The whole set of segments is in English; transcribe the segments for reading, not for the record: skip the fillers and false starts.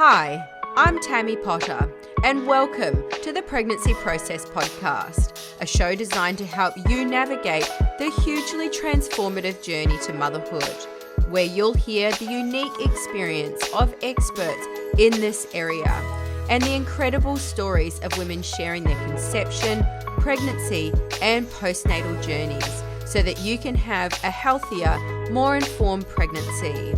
Hi, I'm Tammy Potter, and welcome to the Pregnancy Process Podcast, a show designed to help you navigate the hugely transformative journey to motherhood, where you'll hear the unique experience of experts in this area and the incredible stories of women sharing their conception, pregnancy, and postnatal journeys so that you can have a healthier, more informed pregnancy.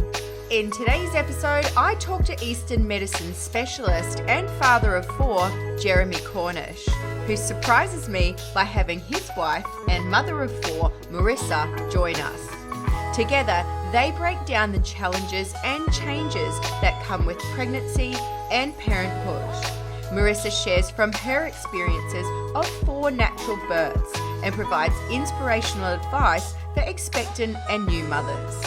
In today's episode, I talk to Eastern Medicine Specialist and father of four, Jeremy Cornish, who surprises me by having his wife and mother of four, Marissa, join us. Together, they break down the challenges and changes that come with pregnancy and parenthood. Marissa shares from her experiences of 4 natural births and provides inspirational advice for expectant and new mothers.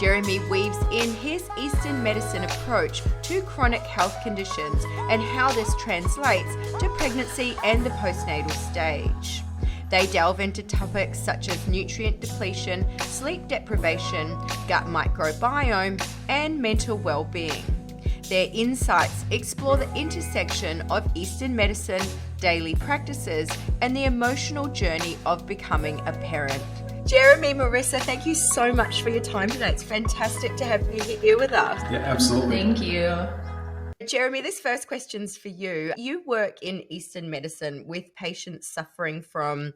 Jeremy weaves in his Eastern medicine approach to chronic health conditions and how this translates to pregnancy and the postnatal stage. They delve into topics such as nutrient depletion, sleep deprivation, gut microbiome, and mental well-being. Their insights explore the intersection of Eastern medicine, daily practices, and the emotional journey of becoming a parent. Jeremy, Marissa, thank you so much for your time today. It's fantastic to have you here with us. Yeah, absolutely. Thank you. Jeremy, this first question's for you. You work in Eastern medicine with patients suffering from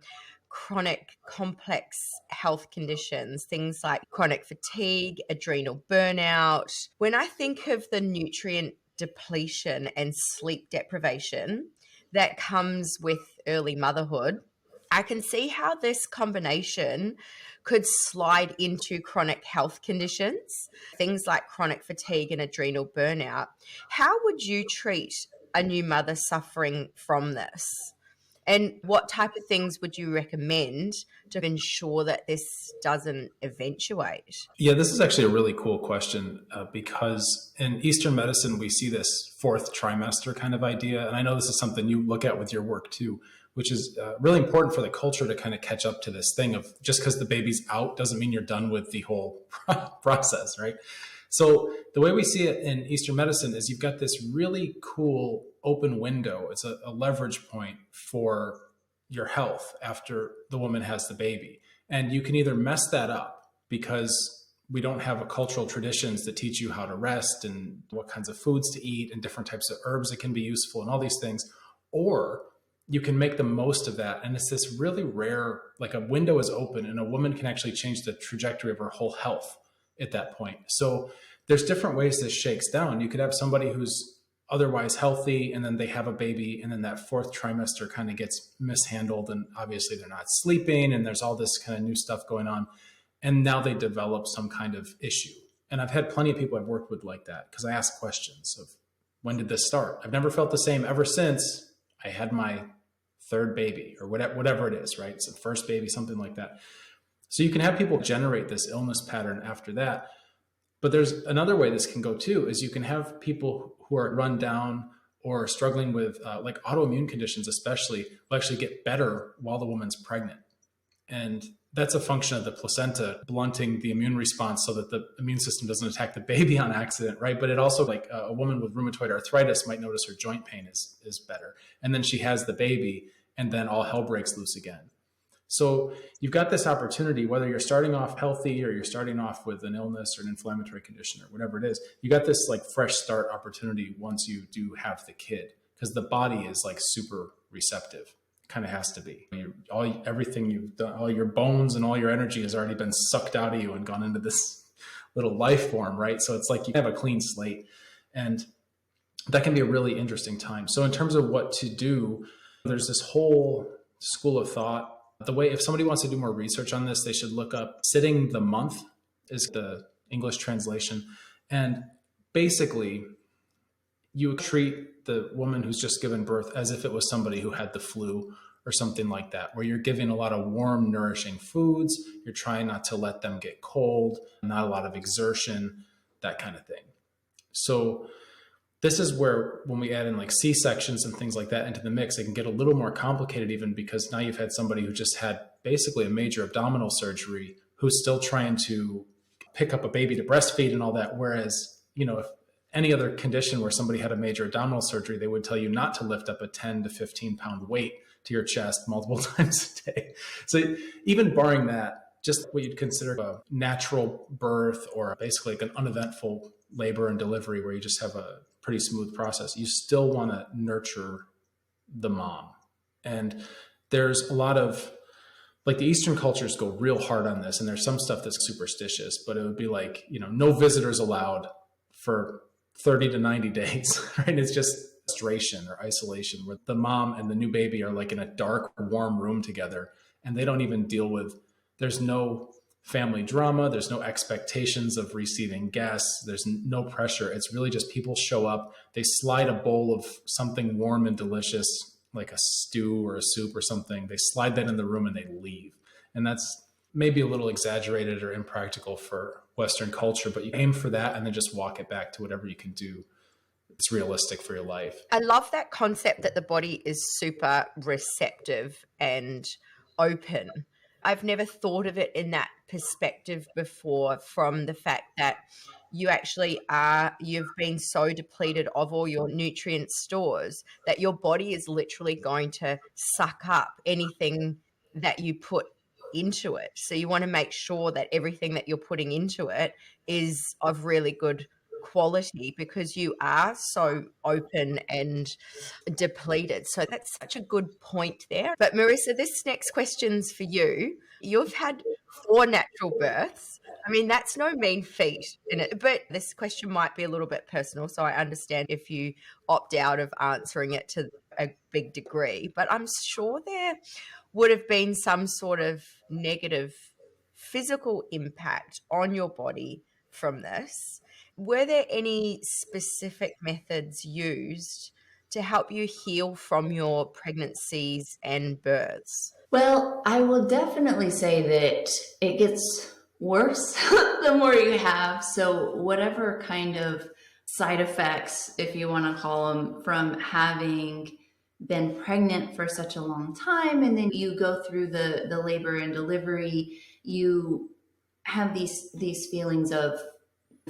chronic complex health conditions, things like chronic fatigue, adrenal burnout. When I think of the nutrient depletion and sleep deprivation that comes with early motherhood, I can see how this combination could slide into chronic health conditions, things like chronic fatigue and adrenal burnout. How would you treat a new mother suffering from this? And what type of things would you recommend to ensure that this doesn't eventuate? Yeah, this is actually a really cool question because in Eastern medicine, we see this 4th trimester kind of idea. And I know this is something you look at with your work too, which is really important for the culture to kind of catch up to this thing of just because the baby's out doesn't mean you're done with the whole process, right? So the way we see it in Eastern medicine is you've got this really cool open window. It's a leverage point for your health after the woman has the baby. And you can either mess that up because we don't have a cultural traditions that teach you how to rest and what kinds of foods to eat and different types of herbs that can be useful and all these things, or you can make the most of that. And it's this really rare, like a window is open and a woman can actually change the trajectory of her whole health at that point. So there's different ways this shakes down. You could have somebody who's otherwise healthy and then they have a baby and then that 4th trimester kind of gets mishandled and obviously they're not sleeping and there's all this kind of new stuff going on. And now they develop some kind of issue. And I've had plenty of people I've worked with like that because I ask questions of when did this start? I've never felt the same ever since I had my 3rd baby or whatever it is, right? So first baby, something like that. So you can have people generate this illness pattern after that. But there's another way this can go too, is you can have people who are run down or struggling with like autoimmune conditions, especially, will actually get better while the woman's pregnant. And that's a function of the placenta blunting the immune response so that the immune system doesn't attack the baby on accident, right? But it also, like a woman with rheumatoid arthritis might notice her joint pain is better. And then she has the baby and then all hell breaks loose again. So you've got this opportunity, whether you're starting off healthy or you're starting off with an illness or an inflammatory condition or whatever it is, you got this like fresh start opportunity once you do have the kid, because the body is like super receptive. Kind of has to be. Everything you've done, all your bones and all your energy has already been sucked out of you and gone into this little life form, right? So it's like you have a clean slate, and that can be a really interesting time. So in terms of what to do, there's this whole school of thought. The way, if somebody wants to do more research on this, they should look up Sitting the Month is the English translation. And basically you treat the woman who's just given birth as if it was somebody who had the flu or something like that, where you're giving a lot of warm, nourishing foods. You're trying not to let them get cold, not a lot of exertion, that kind of thing. So this is where, when we add in like C-sections and things like that into the mix, it can get a little more complicated, even because now you've had somebody who just had basically a major abdominal surgery who's still trying to pick up a baby to breastfeed and all that. Whereas, you know, if any other condition where somebody had a major abdominal surgery, they would tell you not to lift up a 10 to 15 pound weight to your chest multiple times a day. So even barring that, just what you'd consider a natural birth or basically like an uneventful labor and delivery where you just have a pretty smooth process, you still want to nurture the mom. And there's a lot of, like, the Eastern cultures go real hard on this, and there's some stuff that's superstitious, but it would be like, no visitors allowed for 30 to 90 days, right? It's just frustration or isolation where the mom and the new baby are like in a dark, warm room together, and they don't even deal with, there's no family drama, there's no expectations of receiving guests, there's no pressure. It's really just people show up, they slide a bowl of something warm and delicious, like a stew or a soup or something, they slide that in the room and they leave. And that's maybe a little exaggerated or impractical for Western culture, but you aim for that and then just walk it back to whatever you can do. It's realistic for your life. I love that concept that the body is super receptive and open. I've never thought of it in that perspective before, from the fact that you've been so depleted of all your nutrient stores that your body is literally going to suck up anything that you put into it. So you want to make sure that everything that you're putting into it is of really good quality because you are so open and depleted. So that's such a good point there. But Marissa, this next question's for you. You've had 4 natural births. I mean, that's no mean feat in it, but this question might be a little bit personal, so I understand if you opt out of answering it to a big degree, but I'm sure there would have been some sort of negative physical impact on your body from this. Were there any specific methods used to help you heal from your pregnancies and births? Well, I will definitely say that it gets worse the more you have. So whatever kind of side effects, if you want to call them, from having been pregnant for such a long time, and then you go through the labor and delivery, you have these feelings of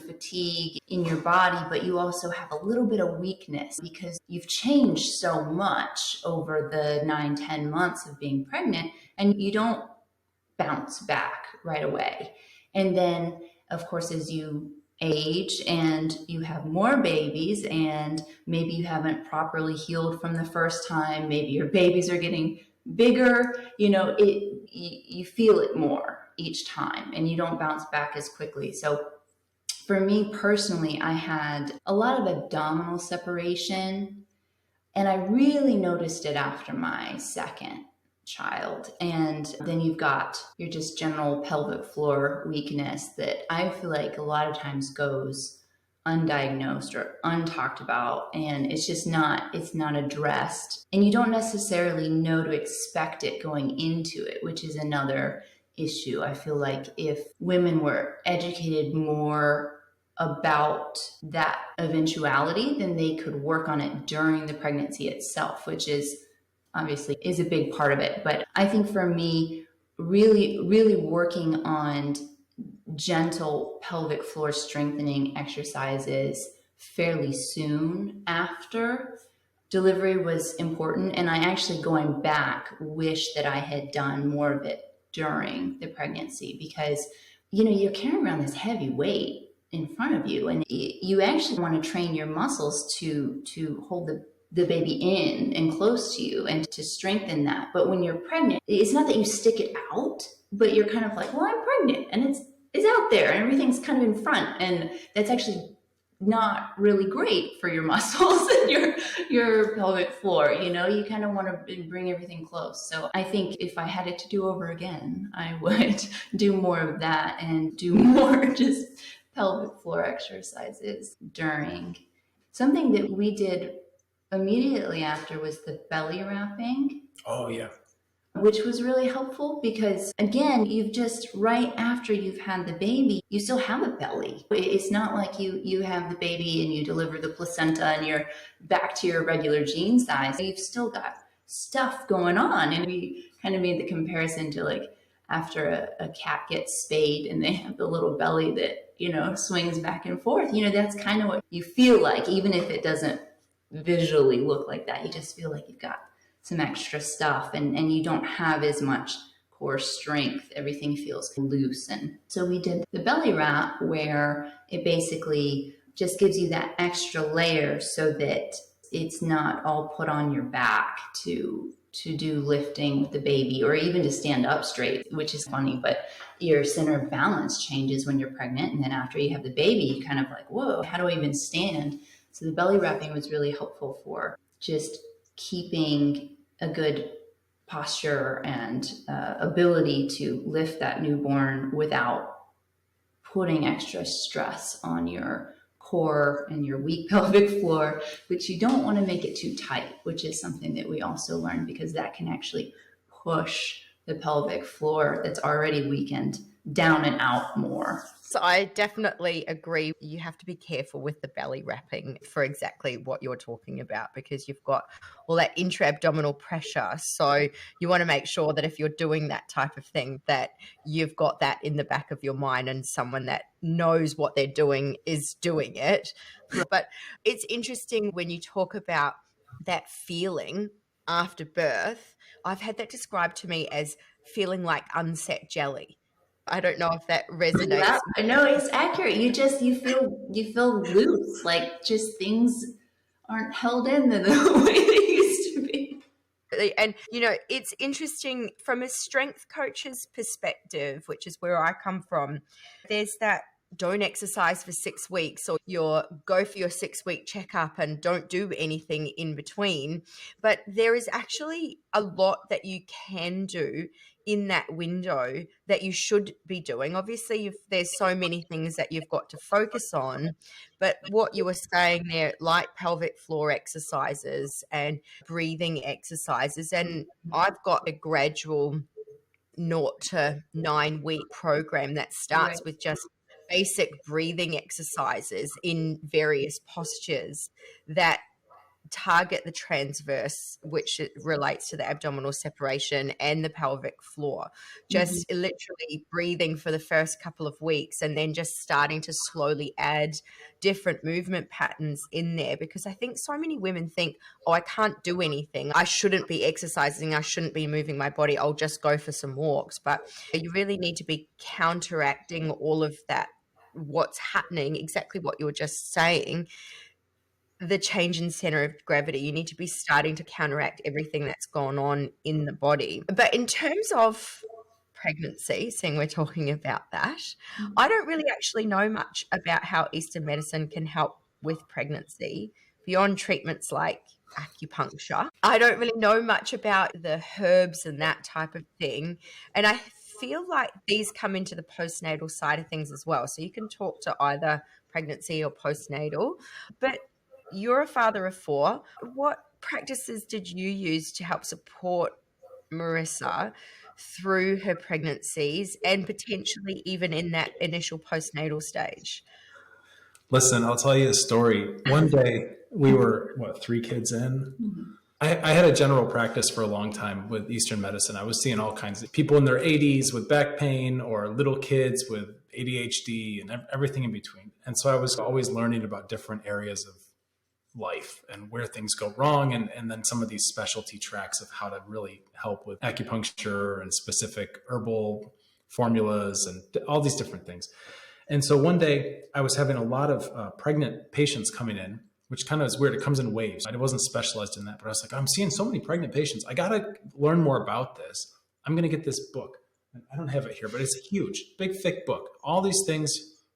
fatigue in your body, but you also have a little bit of weakness because you've changed so much over the 9-10 months of being pregnant, and you don't bounce back right away. And then, of course, as you age and you have more babies and maybe you haven't properly healed from the first time, maybe your babies are getting bigger, you feel it more each time and you don't bounce back as quickly. So for me personally, I had a lot of abdominal separation, and I really noticed it after my second child. And then you've got your just general pelvic floor weakness that I feel like a lot of times goes undiagnosed or untalked about, and it's not addressed, and you don't necessarily know to expect it going into it, which is another issue. I feel like if women were educated more about that eventuality, then they could work on it during the pregnancy itself, which is obviously is a big part of it. But I think for me, really, really working on gentle pelvic floor strengthening exercises fairly soon after delivery was important. And I actually, going back, wish that I had done more of it during the pregnancy, because you're carrying around this heavy weight in front of you, and you actually want to train your muscles to hold the baby in and close to you and to strengthen that. But when you're pregnant, it's not that you stick it out, but you're kind of like, well, I'm pregnant and it's out there and everything's kind of in front, and that's actually not really great for your muscles and your pelvic floor. You kind of want to bring everything close. So I think if I had it to do over again, I would do more of that and do more just pelvic floor exercises during. Something that we did immediately after was the belly wrapping. Oh, yeah. Which was really helpful because, again, you've just, right after you've had the baby, you still have a belly. It's not like you have the baby and you deliver the placenta and you're back to your regular jean size. You've still got stuff going on. And we kind of made the comparison to like after a cat gets spayed and they have the little belly that, swings back and forth. That's kind of what you feel like, even if it doesn't visually look like that. You just feel like you've got some extra stuff and you don't have as much core strength. Everything feels loose. And so we did the belly wrap, where it basically just gives you that extra layer so that it's not all put on your back to do lifting with the baby, or even to stand up straight, which is funny, but your center of balance changes when you're pregnant. And then after you have the baby, you kind of like, whoa, how do I even stand? So the belly wrapping was really helpful for just keeping a good posture and ability to lift that newborn without putting extra stress on your core and your weak pelvic floor, which you don't want to make it too tight, which is something that we also learned, because that can actually push the pelvic floor that's already weakened down and out more. So I definitely agree. You have to be careful with the belly wrapping for exactly what you're talking about, because you've got all that intra-abdominal pressure. So you want to make sure that if you're doing that type of thing, that you've got that in the back of your mind, and someone that knows what they're doing is doing it. But it's interesting when you talk about that feeling after birth. I've had that described to me as feeling like unset jelly. I don't know if that resonates. Yeah, I know it's accurate. You feel loose, like just things aren't held in the way they used to be. And, it's interesting from a strength coach's perspective, which is where I come from. There's that don't exercise for 6 weeks, or go for your 6-week checkup and don't do anything in between. But there is actually a lot that you can do in that window that you should be doing. Obviously, there's so many things that you've got to focus on, but what you were saying there, like pelvic floor exercises and breathing exercises, and I've got a gradual 0 to 9 week program that starts with just basic breathing exercises in various postures that target the transverse, which relates to the abdominal separation and the pelvic floor. Just literally breathing for the first couple of weeks, and then just starting to slowly add different movement patterns in there, because I think so many women think, oh, I can't do anything. I shouldn't be exercising. I shouldn't be moving my body. I'll just go for some walks. But you really need to be counteracting all of that, what's happening, exactly what you were just saying, the change in center of gravity. You need to be starting to counteract everything that's gone on in the body. But in terms of pregnancy, seeing we're talking about that, I don't really actually know much about how Eastern medicine can help with pregnancy beyond treatments like acupuncture. I don't really know much about the herbs and that type of thing. And I feel like these come into the postnatal side of things as well. So you can talk to either pregnancy or postnatal. But you're a father of 4. What practices did you use to help support Marissa through her pregnancies and potentially even in that initial postnatal stage? Listen, I'll tell you a story. One day we were, 3 kids in? I had a general practice for a long time with Eastern medicine. I was seeing all kinds of people in their 80s with back pain, or little kids with ADHD and everything in between. And so I was always learning about different areas of life and where things go wrong, and then some of these specialty tracks of how to really help with acupuncture and specific herbal formulas and all these different things. And so one day I was having a lot of pregnant patients coming in, which kind of is weird. It comes in waves. I wasn't specialized in that, but I was like, I'm seeing so many pregnant patients. I got to learn more about this. I'm going to get this book. I don't have it here, but it's a huge, big, thick book. All these things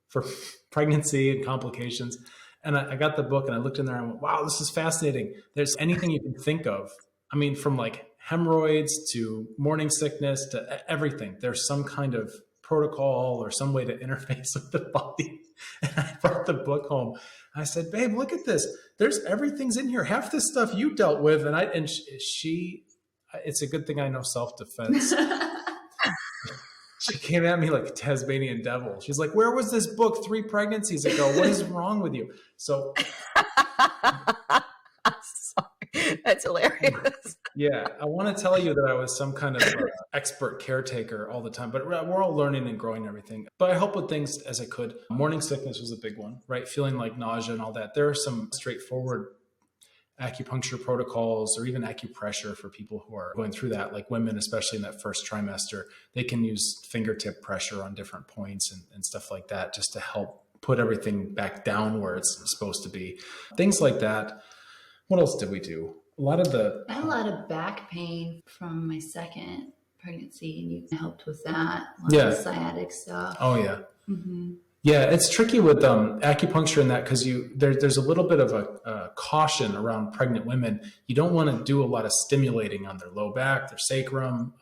for pregnancy and complications. And I got the book and I looked in there and I went, wow, this is fascinating. There's anything you can think of. I mean, from like hemorrhoids to morning sickness to everything. There's some kind of protocol or some way to interface with the body. And I brought the book home. I said, babe, look at this. Everything's in here. Half this stuff you dealt with. And she, it's a good thing I know self-defense. She came at me like a Tasmanian devil. She's like, where was this book 3 pregnancies ago? What is wrong with you? So Sorry. That's hilarious. Yeah, I want to tell you that I was some kind of expert caretaker all the time, but we're all learning and growing and everything. But I helped with things as I could. Morning sickness was a big one, right? Feeling like nausea and all that. There are some straightforward acupuncture protocols or even acupressure for people who are going through that, like women, especially in that first trimester. They can use fingertip pressure on different points and stuff like that just to help put everything back down where it's supposed to be. Things like that. What else did we do? I had a lot of back pain from my second pregnancy, and you helped with that. A lot of sciatic stuff. Oh, yeah. Mm-hmm. Yeah, it's tricky with acupuncture in that because there's a little bit of a caution around pregnant women. You don't want to do a lot of stimulating on their low back, their sacrum,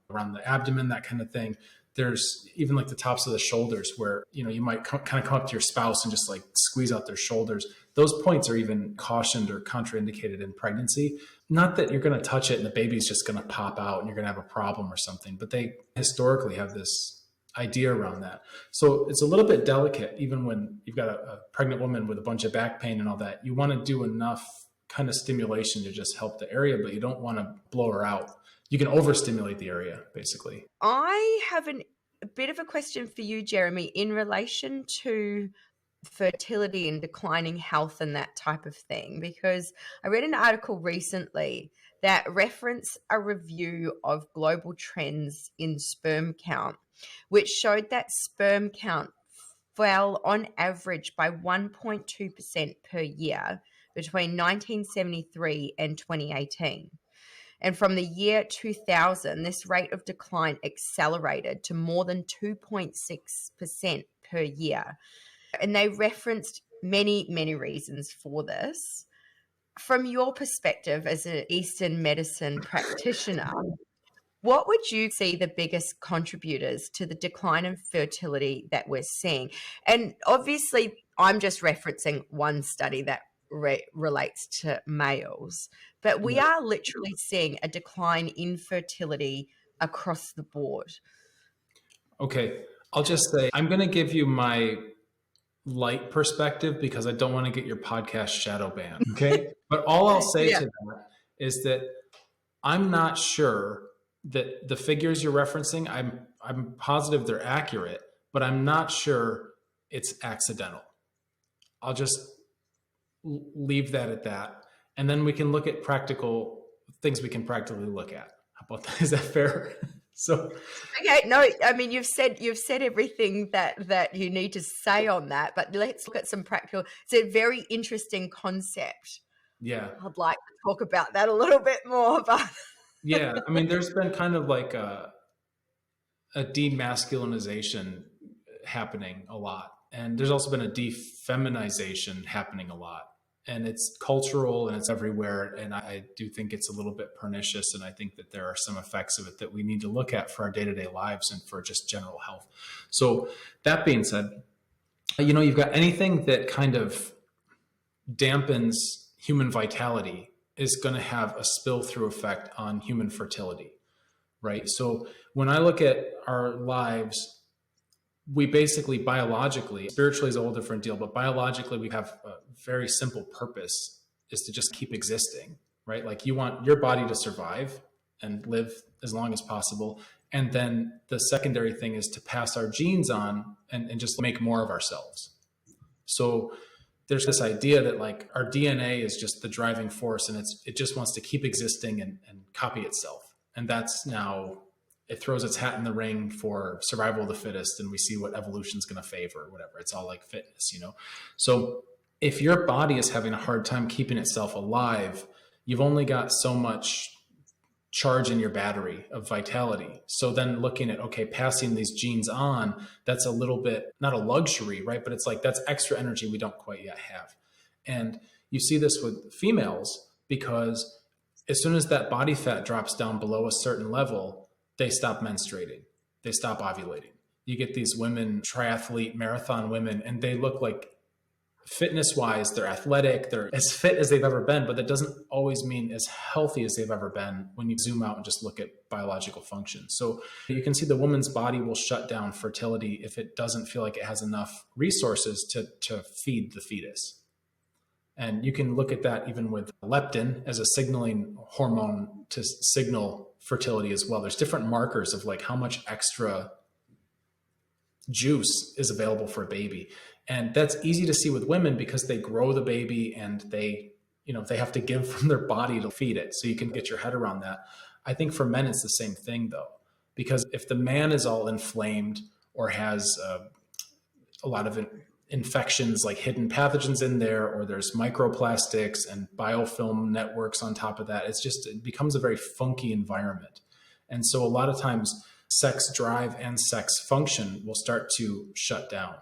around the abdomen, that kind of thing. There's even like the tops of the shoulders where, you might kind of come up to your spouse and just like squeeze out their shoulders. Those points are even cautioned or contraindicated in pregnancy. Not that you're going to touch it and the baby's just going to pop out and you're going to have a problem or something, but they historically have this idea around that. So it's a little bit delicate, even when you've got a pregnant woman with a bunch of back pain and all that. You want to do enough kind of stimulation to just help the area, but you don't want to blow her out. You can overstimulate the area, basically. I have a bit of a question for you, Jeremy, in relation to fertility and declining health and that type of thing, because I read an article recently that referenced a review of global trends in sperm count, which showed that sperm count fell on average by 1.2% per year between 1973 and 2018. And from the year 2000, this rate of decline accelerated to more than 2.6% per year. And they referenced many, many reasons for this. From your perspective as an Eastern medicine practitioner, what would you see the biggest contributors to the decline in fertility that we're seeing? And obviously, I'm just referencing one study that relates to males, but we are literally seeing a decline in fertility across the board. Okay, I'll just say, I'm going to give you my light perspective because I don't want to get your podcast shadow banned. Okay. But all I'll say to that is that I'm not sure that the figures you're referencing, I'm positive they're accurate, but I'm not sure it's accidental. I'll just leave that at that. And then we can look at practical things we can practically look at. How about that? Is that fair? So okay, no, I mean you've said everything that you need to say on that, but let's look at some practical. It's a very interesting concept. Yeah, I'd like to talk about that a little bit more. But yeah, I mean, there's been kind of like a demasculinization happening a lot, and there's also been a defeminization happening a lot. And it's cultural and it's everywhere. And I do think it's a little bit pernicious. And I think that there are some effects of it that we need to look at for our day-to-day lives and for just general health. So that being said, you've got anything that kind of dampens human vitality is going to have a spill-through effect on human fertility, right? So when I look at our lives, we basically biologically, spiritually is a whole different deal, but biologically we have a very simple purpose, is to just keep existing, right? Like you want your body to survive and live as long as possible. And then the secondary thing is to pass our genes on and just make more of ourselves. So there's this idea that like our DNA is just the driving force and it just wants to keep existing and copy itself. And that's now, it throws its hat in the ring for survival of the fittest, and we see what evolution is going to favor, whatever. It's all like fitness, So if your body is having a hard time keeping itself alive, you've only got so much charge in your battery of vitality. So then looking at, okay, passing these genes on, that's a little bit, not a luxury, right? But it's like, that's extra energy we don't quite yet have. And you see this with females because as soon as that body fat drops down below a certain level, they stop menstruating, they stop ovulating. You get these women, triathlete, marathon women, and they look like fitness wise, they're athletic, they're as fit as they've ever been, but that doesn't always mean as healthy as they've ever been when you zoom out and just look at biological function. So you can see the woman's body will shut down fertility if it doesn't feel like it has enough resources to feed the fetus. And you can look at that even with leptin as a signaling hormone to signal fertility as well. There's different markers of like how much extra juice is available for a baby. And that's easy to see with women because they grow the baby and they have to give from their body to feed it. So you can get your head around that. I think for men, it's the same thing though, because if the man is all inflamed or has a lot of infections, like hidden pathogens in there, or there's microplastics and biofilm networks on top of that, it becomes a very funky environment. And so a lot of times sex drive and sex function will start to shut down.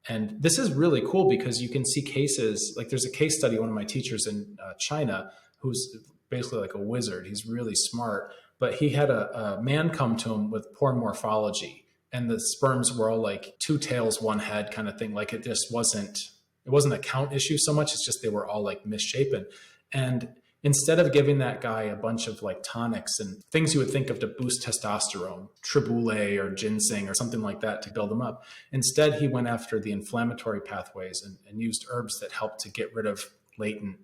And this is really cool because you can see cases, like there's a case study, one of my teachers in China, who's basically like a wizard. He's really smart, but he had a man come to him with poor morphology, and the sperms were all like two tails, one head kind of thing. Like it wasn't a count issue so much. It's just they were all like misshapen. And instead of giving that guy a bunch of like tonics and things you would think of to boost testosterone, triboulet or ginseng or something like that to build them up, instead he went after the inflammatory pathways and used herbs that helped to get rid of latent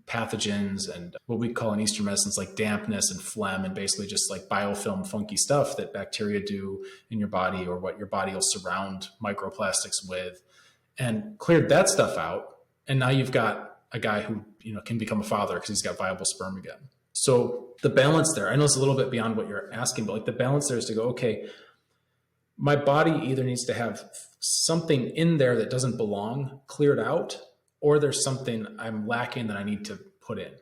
pathogens and what we call in Eastern medicines like dampness and phlegm, and basically just like biofilm funky stuff that bacteria do in your body or what your body will surround microplastics with, and cleared that stuff out. And now you've got a guy who can become a father because he's got viable sperm again. So the balance there, I know it's a little bit beyond what you're asking, but like the balance there is to go, okay, my body either needs to have something in there that doesn't belong cleared out, or there's something I'm lacking that I need to put in.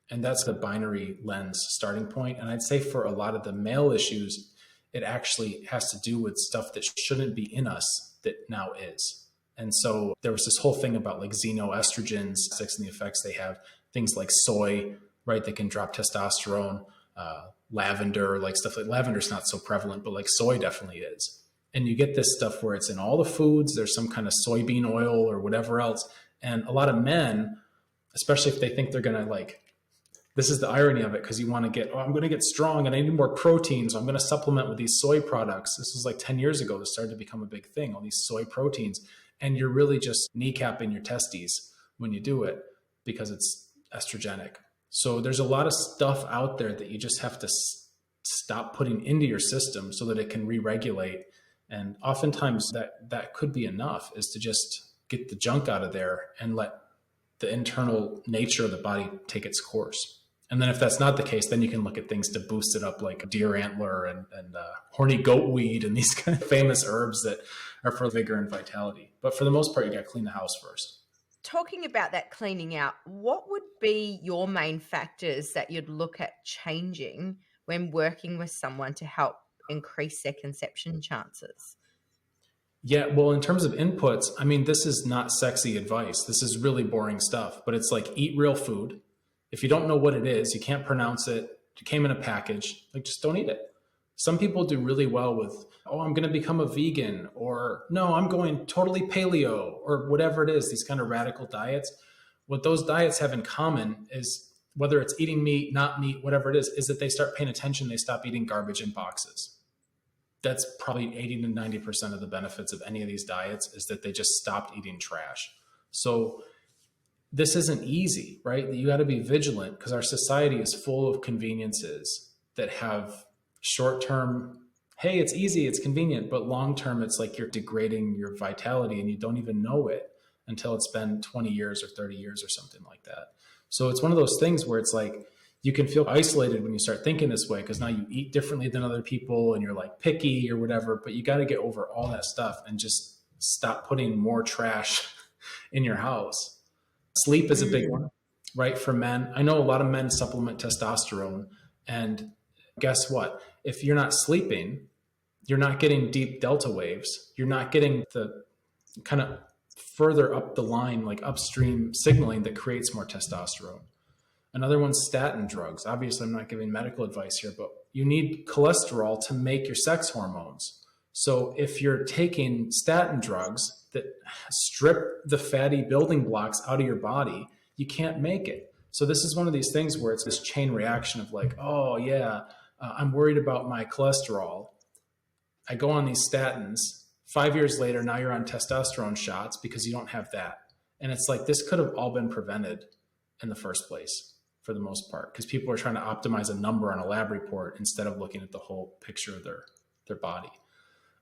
And that's the binary lens starting point. And I'd say for a lot of the male issues, it actually has to do with stuff that shouldn't be in us that now is. And so there was this whole thing about like xenoestrogens, sex and the effects they have, things like soy, right? They can drop testosterone, lavender, like stuff like lavender's not so prevalent, but like soy definitely is. And you get this stuff where it's in all the foods, there's some kind of soybean oil or whatever else. And a lot of men, especially if they think they're going to like, this is the irony of it, because you want to get, I'm going to get strong and I need more protein, so I'm going to supplement with these soy products. This was like 10 years ago. This started to become a big thing, all these soy proteins. And you're really just kneecapping your testes when you do it because it's estrogenic. So there's a lot of stuff out there that you just have to stop putting into your system so that it can re-regulate. And oftentimes that could be enough, is to just get the junk out of there and let the internal nature of the body take its course. And then if that's not the case, then you can look at things to boost it up, like deer antler and horny goat weed and these kind of famous herbs that are for vigor and vitality. But for the most part, you got to clean the house first. Talking about that cleaning out, what would be your main factors that you'd look at changing when working with someone to help increase their conception chances? Yeah, well, in terms of inputs, I mean, this is not sexy advice. This is really boring stuff, but it's like eat real food. If you don't know what it is, you can't pronounce it, it came in a package, like just don't eat it. Some people do really well with, oh, I'm going to become a vegan, or no, I'm going totally paleo, or whatever it is, these kind of radical diets. What those diets have in common is, whether it's eating meat, not meat, whatever it is that they start paying attention, they stop eating garbage in boxes. That's probably 80 to 90% of the benefits of any of these diets, is that they just stopped eating trash. So this isn't easy, right? You got to be vigilant, because our society is full of conveniences that have short-term, hey, it's easy, it's convenient, but long-term, it's like you're degrading your vitality and you don't even know it until it's been 20 years or 30 years or something like that. So it's one of those things where it's like, you can feel isolated when you start thinking this way, because now you eat differently than other people and you're like picky or whatever, but you got to get over all that stuff and just stop putting more trash in your house. Sleep is a big one, right? For men, I know a lot of men supplement testosterone, and guess what? If you're not sleeping, you're not getting deep delta waves. You're not getting the kind of further up the line, like upstream signaling that creates more testosterone. Another one's statin drugs. Obviously, I'm not giving medical advice here, but you need cholesterol to make your sex hormones. So if you're taking statin drugs that strip the fatty building blocks out of your body, you can't make it. So this is one of these things where it's this chain reaction of like, oh yeah, I'm worried about my cholesterol. I go on these statins. 5 years later, now you're on testosterone shots because you don't have that. And it's like, this could have all been prevented in the first place for the most part, because people are trying to optimize a number on a lab report instead of looking at the whole picture of their body.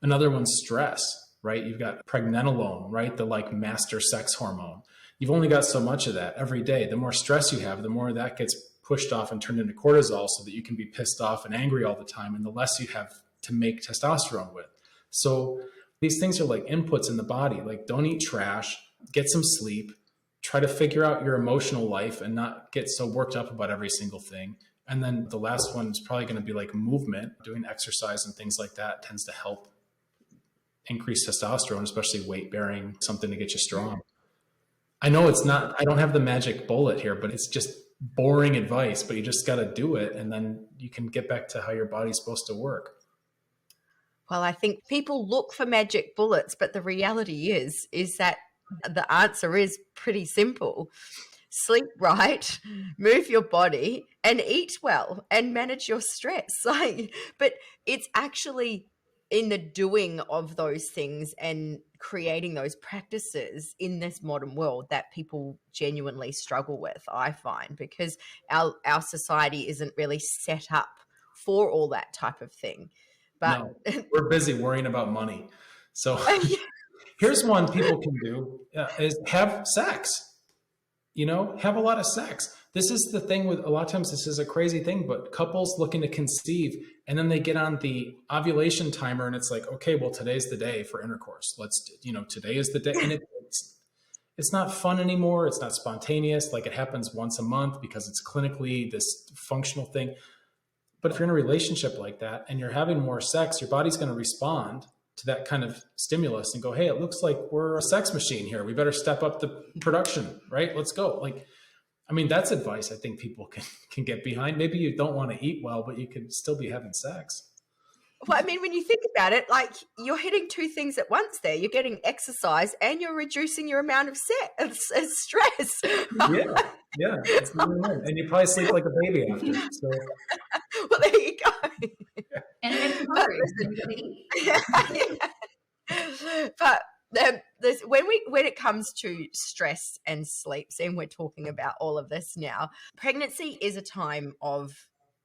Another one's stress, right? You've got pregnenolone, right? The like master sex hormone. You've only got so much of that every day. The more stress you have, the more that gets pushed off and turned into cortisol so that you can be pissed off and angry all the time, and the less you have to make testosterone with. So these things are like inputs in the body. Like, don't eat trash, get some sleep, try to figure out your emotional life and not get so worked up about every single thing. And then the last one is probably going to be like movement. Doing exercise and things like that tends to help increase testosterone, especially weight bearing, something to get you strong. I know it's not, I don't have the magic bullet here, but it's just boring advice, but you just got to do it. And then you can get back to how your body's supposed to work. Well, I think people look for magic bullets, but the reality is that the answer is pretty simple. Sleep right, move your body, and eat well, and manage your stress. But it's actually in the doing of those things and creating those practices in this modern world that people genuinely struggle with, I find, because our society isn't really set up for all that type of thing. But no, we're busy worrying about money. So here's one people can do is have sex, have a lot of sex. This is the thing with a lot of times, this is a crazy thing, but couples looking to conceive, and then they get on the ovulation timer and it's like, okay, well, today's the day for intercourse. Today is the day. And it's not fun anymore. It's not spontaneous. Like, it happens once a month because it's clinically this functional thing. But if you're in a relationship like that and you're having more sex, your body's going to respond to that kind of stimulus and go, hey, it looks like we're a sex machine here. We better step up the production, right? Let's go. That's advice I think people can get behind. Maybe you don't want to eat well, but you could still be having sex. Well, when you think about it, like, you're hitting two things at once there. You're getting exercise and you're reducing your amount of stress. Yeah. And you probably sleep like a baby after. So. Well, there you go. And it's hungry. But when it comes to stress and sleep, and we're talking about all of this now, pregnancy is a time of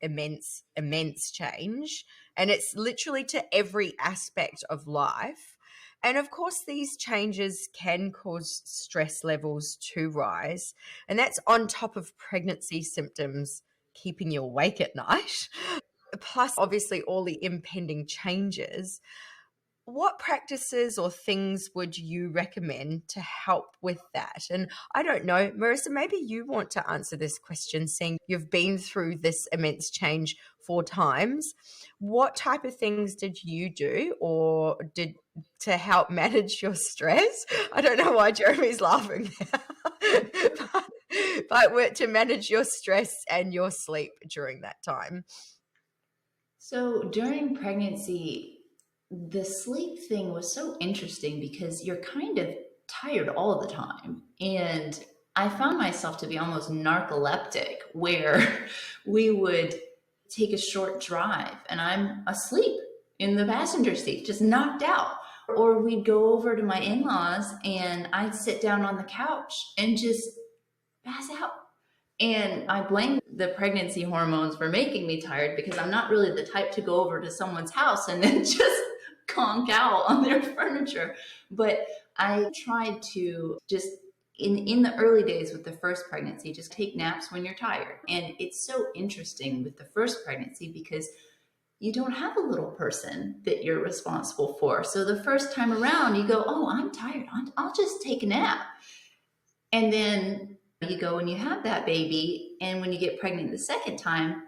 immense change, and it's literally to every aspect of life. And of course, these changes can cause stress levels to rise, and that's on top of pregnancy symptoms keeping you awake at night, plus obviously all the impending changes. What practices or things would you recommend to help with that? And I don't know, Marissa, maybe you want to answer this question, seeing you've been through this immense change 4 times. What type of things did you do to help manage your stress? I don't know why Jeremy's laughing but to manage your stress and your sleep during that time. So during pregnancy, the sleep thing was so interesting because you're kind of tired all the time. And I found myself to be almost narcoleptic, where we would take a short drive and I'm asleep in the passenger seat, just knocked out. Or we'd go over to my in-laws and I'd sit down on the couch and just pass out. And I blame the pregnancy hormones for making me tired, because I'm not really the type to go over to someone's house and then just conk out on their furniture. But I tried to just, in the early days with the first pregnancy, just take naps when you're tired. And it's so interesting with the first pregnancy because you don't have a little person that you're responsible for. So the first time around you go, oh, I'm tired, I'll just take a nap. And then you go and you have that baby, and when you get pregnant the second time,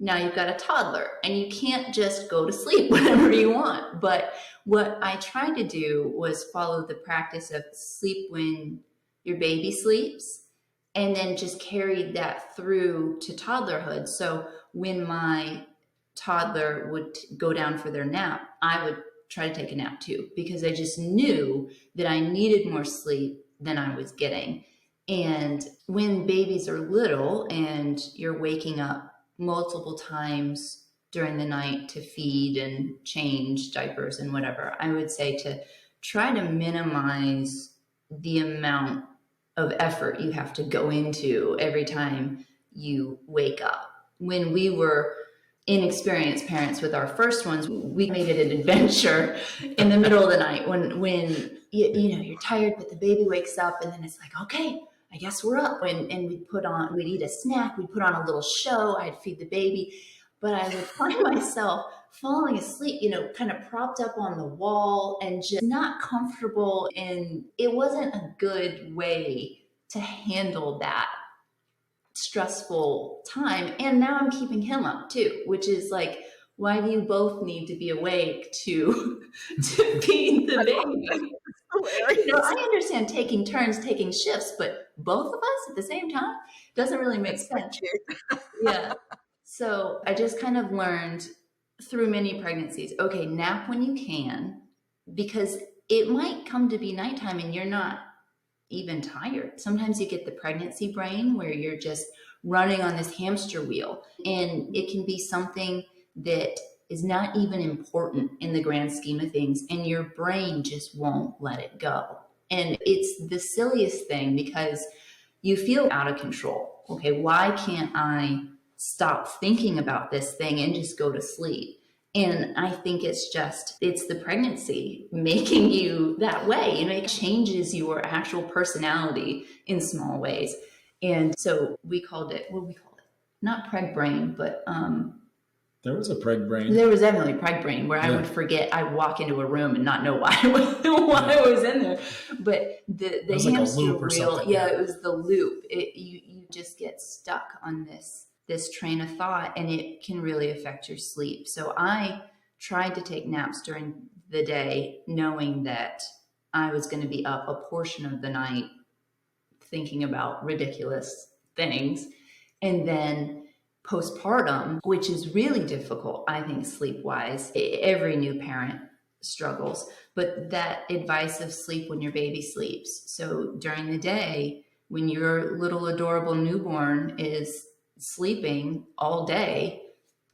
now you've got a toddler and you can't just go to sleep whenever you want. But what I tried to do was follow the practice of sleep when your baby sleeps, and then just carried that through to toddlerhood. So when my toddler would go down for their nap, I would try to take a nap too, because I just knew that I needed more sleep than I was getting. And when babies are little and you're waking up multiple times during the night to feed and change diapers and whatever, I would say to try to minimize the amount of effort you have to go into every time you wake up. When we were inexperienced parents with our first ones, we made it an adventure in the middle of the night when you're tired, but the baby wakes up, and then it's like, okay, I guess we're up. And we'd eat a snack, we'd put on a little show, I'd feed the baby, but I would find myself falling asleep, kind of propped up on the wall and just not comfortable. And it wasn't a good way to handle that stressful time. And now I'm keeping him up too, which is like, why do you both need to be awake to feed the baby? I understand taking turns, taking shifts, but both of us at the same time doesn't really make sense. Yeah. So I just kind of learned through many pregnancies, okay, nap when you can, because it might come to be nighttime and you're not even tired. Sometimes you get the pregnancy brain where you're just running on this hamster wheel, and it can be something that is not even important in the grand scheme of things, and your brain just won't let it go. And it's the silliest thing because you feel out of control. Okay, why can't I stop thinking about this thing and just go to sleep? And I think it's the pregnancy making you that way. It changes your actual personality in small ways. And so we called it, not preg brain, but there was a preg brain. There was definitely preg brain where I would forget. I'd walk into a room and not know why I was in there. But the hamster wheel, it was the loop. You just get stuck on this train of thought, and it can really affect your sleep. So I tried to take naps during the day, knowing that I was going to be up a portion of the night thinking about ridiculous things. And then postpartum, which is really difficult, I think, sleep-wise. Every new parent struggles, but that advice of sleep when your baby sleeps. So during the day, when your little adorable newborn is sleeping all day,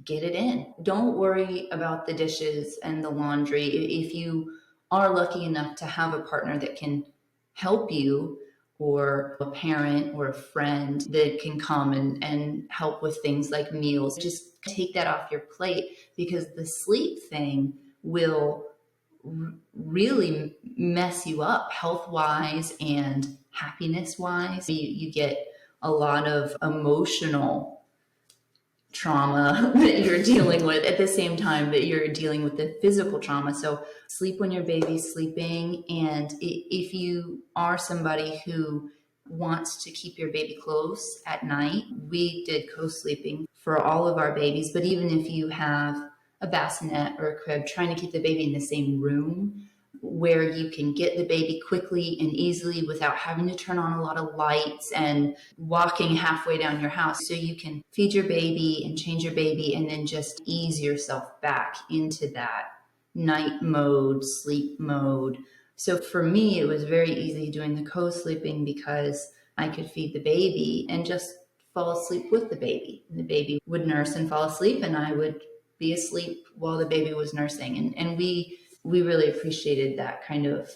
get it in. Don't worry about the dishes and the laundry. If you are lucky enough to have a partner that can help you, or a parent or a friend that can come and help with things like meals, just take that off your plate, because the sleep thing will really mess you up health-wise and happiness-wise. You get a lot of emotional trauma that you're dealing with at the same time that you're dealing with the physical trauma. So sleep when your baby's sleeping. And if you are somebody who wants to keep your baby close at night, we did co-sleeping for all of our babies. But even if you have a bassinet or a crib, trying to keep the baby in the same room where you can get the baby quickly and easily without having to turn on a lot of lights and walking halfway down your house, so you can feed your baby and change your baby and then just ease yourself back into that night mode, sleep mode. So for me, it was very easy doing the co-sleeping because I could feed the baby and just fall asleep with the baby. The baby would nurse and fall asleep, and I would be asleep while the baby was nursing. And we really appreciated that kind of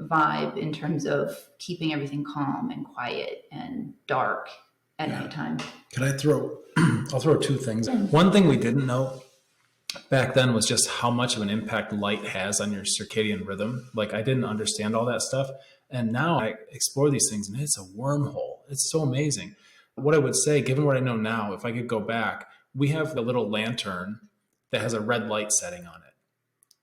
vibe in terms of keeping everything calm and quiet and dark at nighttime. Can I I'll throw two things. One thing we didn't know back then was just how much of an impact light has on your circadian rhythm. Like, I didn't understand all that stuff. And now I explore these things, and it's a wormhole. It's so amazing. What I would say, given what I know now, if I could go back, we have a little lantern that has a red light setting on it.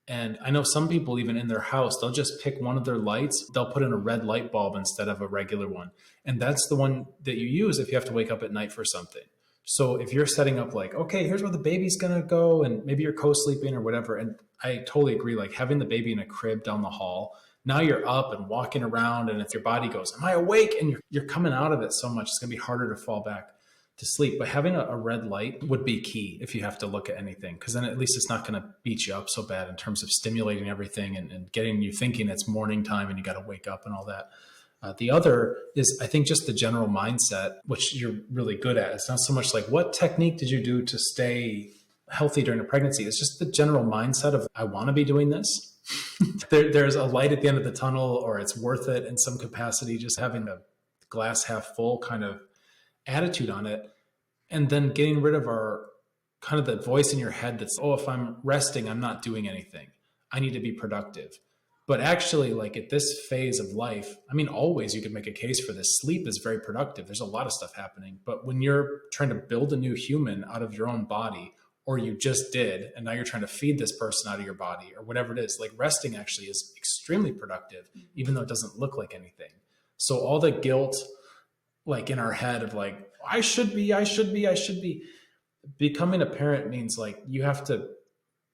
And I know some people, even in their house, they'll just pick one of their lights. They'll put in a red light bulb instead of a regular one. And that's the one that you use if you have to wake up at night for something. So if you're setting up like, okay, here's where the baby's going to go, and maybe you're co-sleeping or whatever. And I totally agree. Like, having the baby in a crib down the hall, now you're up and walking around. And if your body goes, am I awake? And you're coming out of it so much, it's going to be harder to fall back to sleep. But having a red light would be key if you have to look at anything, because then at least it's not going to beat you up so bad in terms of stimulating everything and getting you thinking it's morning time and you got to wake up and all that. The other is, I think, just the general mindset, which you're really good at. It's not so much like, what technique did you do to stay healthy during a pregnancy? It's just the general mindset of, I want to be doing this. there's a light at the end of the tunnel, or it's worth it in some capacity, just having a glass half full kind of attitude on it. And then getting rid of our kind of the voice in your head that's, oh, if I'm resting, I'm not doing anything. I need to be productive. But actually, like at this phase of life, I mean, always you could make a case for this. Sleep is very productive. There's a lot of stuff happening. But when you're trying to build a new human out of your own body, or you just did, and now you're trying to feed this person out of your body, or whatever it is, like resting actually is extremely productive, even though it doesn't look like anything. So all the guilt, like in our head of like, I should be, becoming a parent means like you have to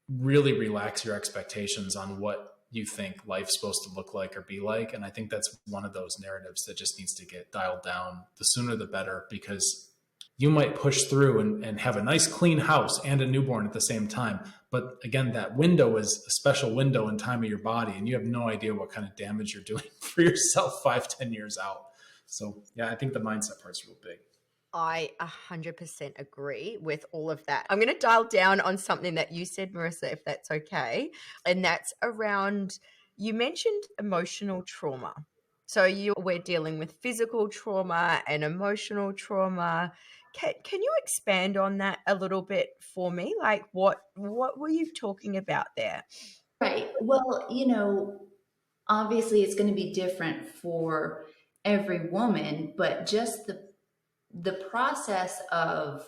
really relax your expectations on what you think life's supposed to look like or be like. And I think that's one of those narratives that just needs to get dialed down. The sooner the better, because you might push through and have a nice clean house and a newborn at the same time. But again, that window is a special window in time of your body, and you have no idea what kind of damage you're doing for yourself 5-10 years out. So yeah, I think the mindset part's real big. I 100% agree with all of that. I'm going to dial down on something that you said, Marissa, if that's okay. And that's around, you mentioned emotional trauma. So we're dealing with physical trauma and emotional trauma. Can you expand on that a little bit for me? Like what were you talking about there? Right. Well, obviously it's going to be different for every woman, but just the process of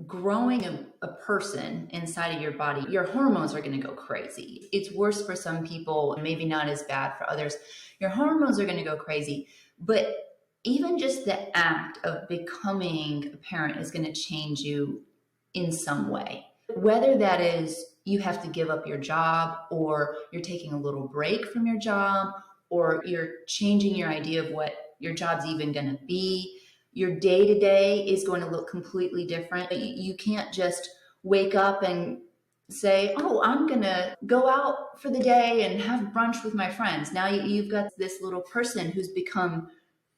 growing a person inside of your body, your hormones are going to go crazy. It's worse for some people, maybe not as bad for others. Your hormones are going to go crazy, but even just the act of becoming a parent is going to change you in some way. Whether that is you have to give up your job, or you're taking a little break from your job, or you're changing your idea of what your job's even going to be. Your day-to-day is going to look completely different. You can't just wake up and say, oh, I'm going to go out for the day and have brunch with my friends. Now you've got this little person who's become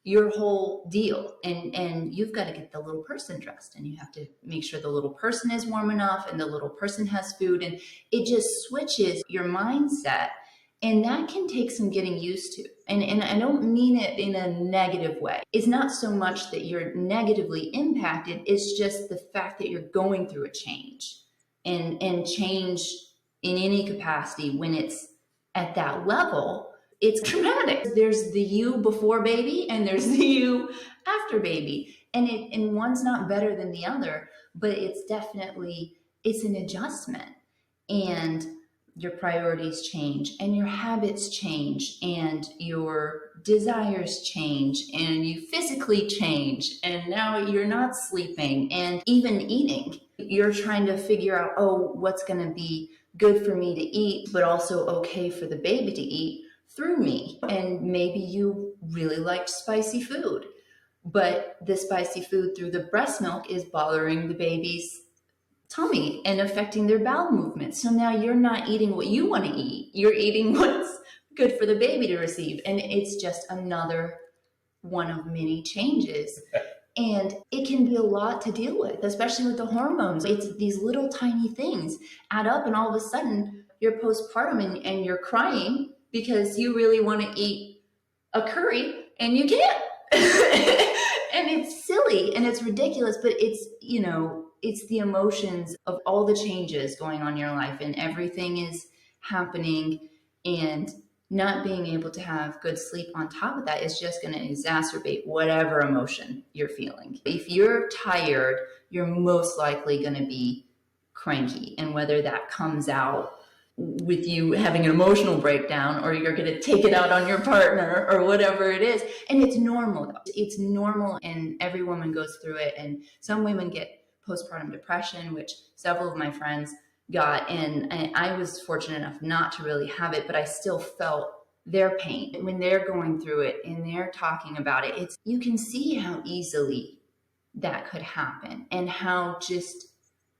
your whole deal, and you've got to get the little person dressed, and you have to make sure the little person is warm enough and the little person has food, and it just switches your mindset. And that can take some getting used to. And I don't mean it in a negative way. It's not so much that you're negatively impacted. It's just the fact that you're going through a change, and change in any capacity when it's at that level, it's traumatic. There's the you before baby and there's the you after baby. And one's not better than the other, but it's an adjustment. And your priorities change, and your habits change, and your desires change, and you physically change, and now you're not sleeping, and even eating. You're trying to figure out, oh, what's going to be good for me to eat, but also okay for the baby to eat through me. And maybe you really liked spicy food, but the spicy food through the breast milk is bothering the baby's tummy and affecting their bowel movement. So now you're not eating what you want to eat. You're eating what's good for the baby to receive. And it's just another one of many changes. And it can be a lot to deal with, especially with the hormones. It's these little tiny things add up, and all of a sudden you're postpartum and you're crying because you really want to eat a curry and you can't. And it's silly and it's ridiculous, but it's the emotions of all the changes going on in your life, and everything is happening, and not being able to have good sleep on top of that is just going to exacerbate whatever emotion you're feeling. If you're tired, you're most likely going to be cranky, and whether that comes out with you having an emotional breakdown, or you're going to take it out on your partner, or whatever it is. And it's normal. It's normal, and every woman goes through it. And some women get postpartum depression, which several of my friends got, and I was fortunate enough not to really have it, but I still felt their pain when they're going through it and they're talking about it. You can see how easily that could happen, and how just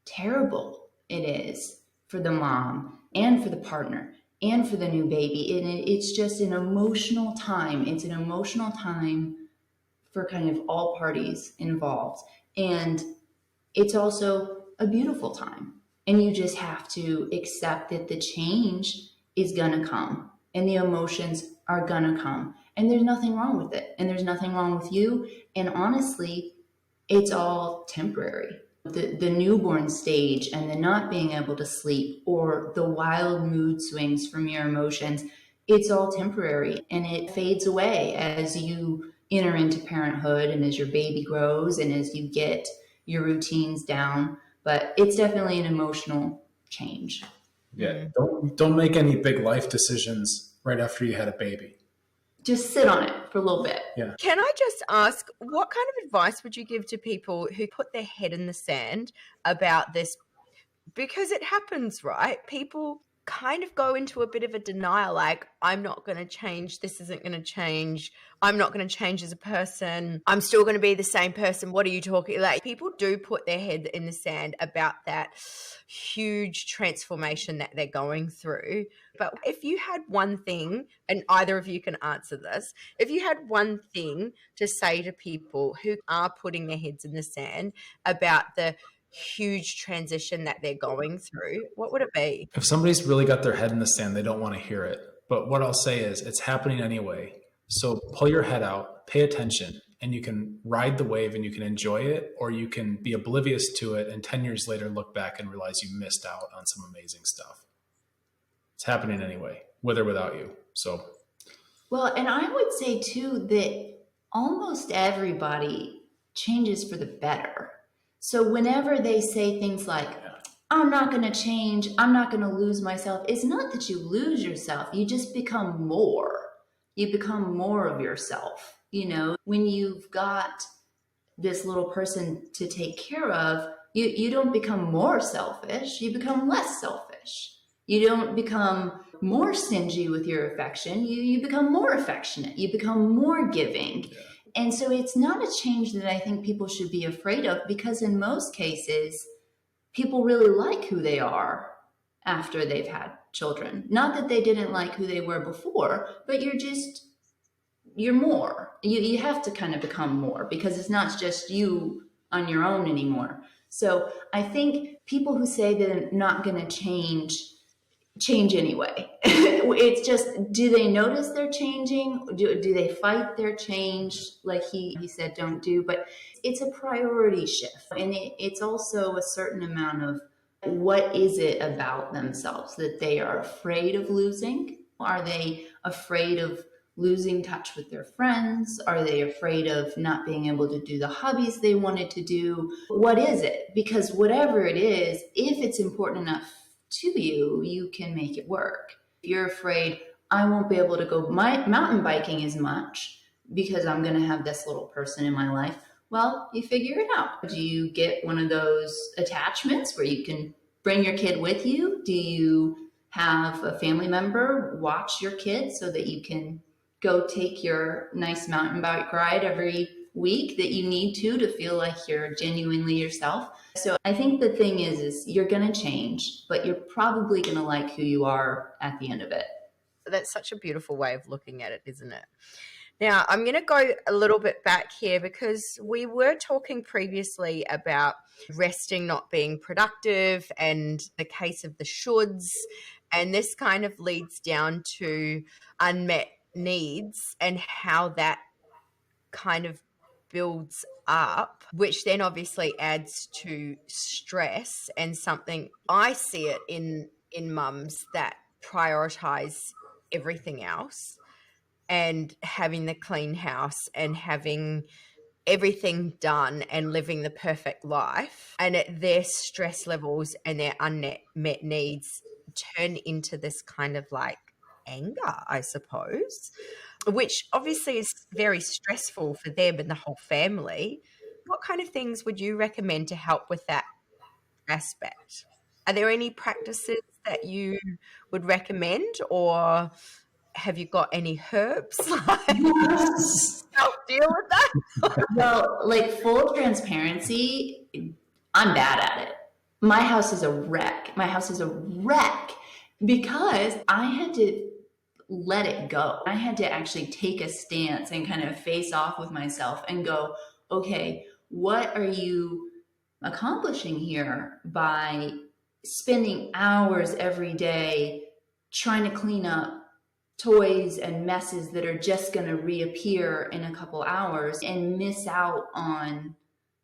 terrible it is for the mom and for the partner and for the new baby. And it's just an emotional time. It's an emotional time for kind of all parties involved. And it's also a beautiful time. And you just have to accept that the change is gonna come, and the emotions are gonna come, and there's nothing wrong with it, and there's nothing wrong with you. And honestly, it's all temporary. The newborn stage and the not being able to sleep or the wild mood swings from your emotions, it's all temporary, and it fades away as you enter into parenthood and as your baby grows and as you get your routines down. But it's definitely an emotional change. Yeah. Don't make any big life decisions right after you had a baby. Just sit on it for a little bit. Yeah. Can I just ask, what kind of advice would you give to people who put their head in the sand about this? Because it happens, right? People kind of go into a bit of a denial, like, I'm not going to change. This isn't going to change. I'm not going to change as a person. I'm still going to be the same person. What are you talking? Like, people do put their head in the sand about that huge transformation that they're going through. But if you had one thing, and either of you can answer this, if you had one thing to say to people who are putting their heads in the sand about the huge transition that they're going through, what would it be? If somebody's really got their head in the sand, they don't want to hear it. But what I'll say is it's happening anyway. So pull your head out, pay attention, and you can ride the wave and you can enjoy it, or you can be oblivious to it and 10 years later look back and realize you missed out on some amazing stuff. It's happening anyway, with or without you. So, Well, and I would say too that almost everybody changes for the better. So whenever they say things like, I'm not going to change, I'm not going to lose myself, it's not that you lose yourself. You just become more. You become more of yourself. You know, when you've got this little person to take care of, you don't become more selfish, you become less selfish. You don't become more stingy with your affection, you become more affectionate, you become more giving. Yeah. And so it's not a change that I think people should be afraid of, because in most cases, people really like who they are after they've had children. Not that they didn't like who they were before, but you're more. You have to kind of become more, because it's not just you on your own anymore. So I think people who say they're not going to change anyway. It's just, do they notice they're changing? Do they fight their change? Like he said, don't do, but it's a priority shift. And it's also a certain amount of what is it about themselves that they are afraid of losing? Are they afraid of losing touch with their friends? Are they afraid of not being able to do the hobbies they wanted to do? What is it? Because whatever it is, if it's important enough to you, you can make it work. If you're afraid, I won't be able to go mountain biking as much because I'm going to have this little person in my life, well, you figure it out. Do you get one of those attachments where you can bring your kid with you? Do you have a family member watch your kid so that you can go take your nice mountain bike ride every week that you need to feel like you're genuinely yourself? So I think the thing is you're going to change, but you're probably going to like who you are at the end of it. That's such a beautiful way of looking at it, isn't it? Now, I'm going to go a little bit back here, because we were talking previously about resting not being productive and the case of the shoulds. And this kind of leads down to unmet needs and how that kind of builds up, which then obviously adds to stress, and something I see it in mums that prioritize everything else, and having the clean house and having everything done and living the perfect life, and their stress levels and their unmet needs turn into this kind of like anger, I suppose, which obviously is very stressful for them and the whole family. What kind of things would you recommend to help with that aspect? Are there any practices that you would recommend, or have you got any herbs like help deal with that? Well, like, full transparency, I'm bad at it. My house is a wreck. Because I had to let it go. I had to actually take a stance and kind of face off with myself and go, okay, what are you accomplishing here by spending hours every day trying to clean up toys and messes that are just going to reappear in a couple hours and miss out on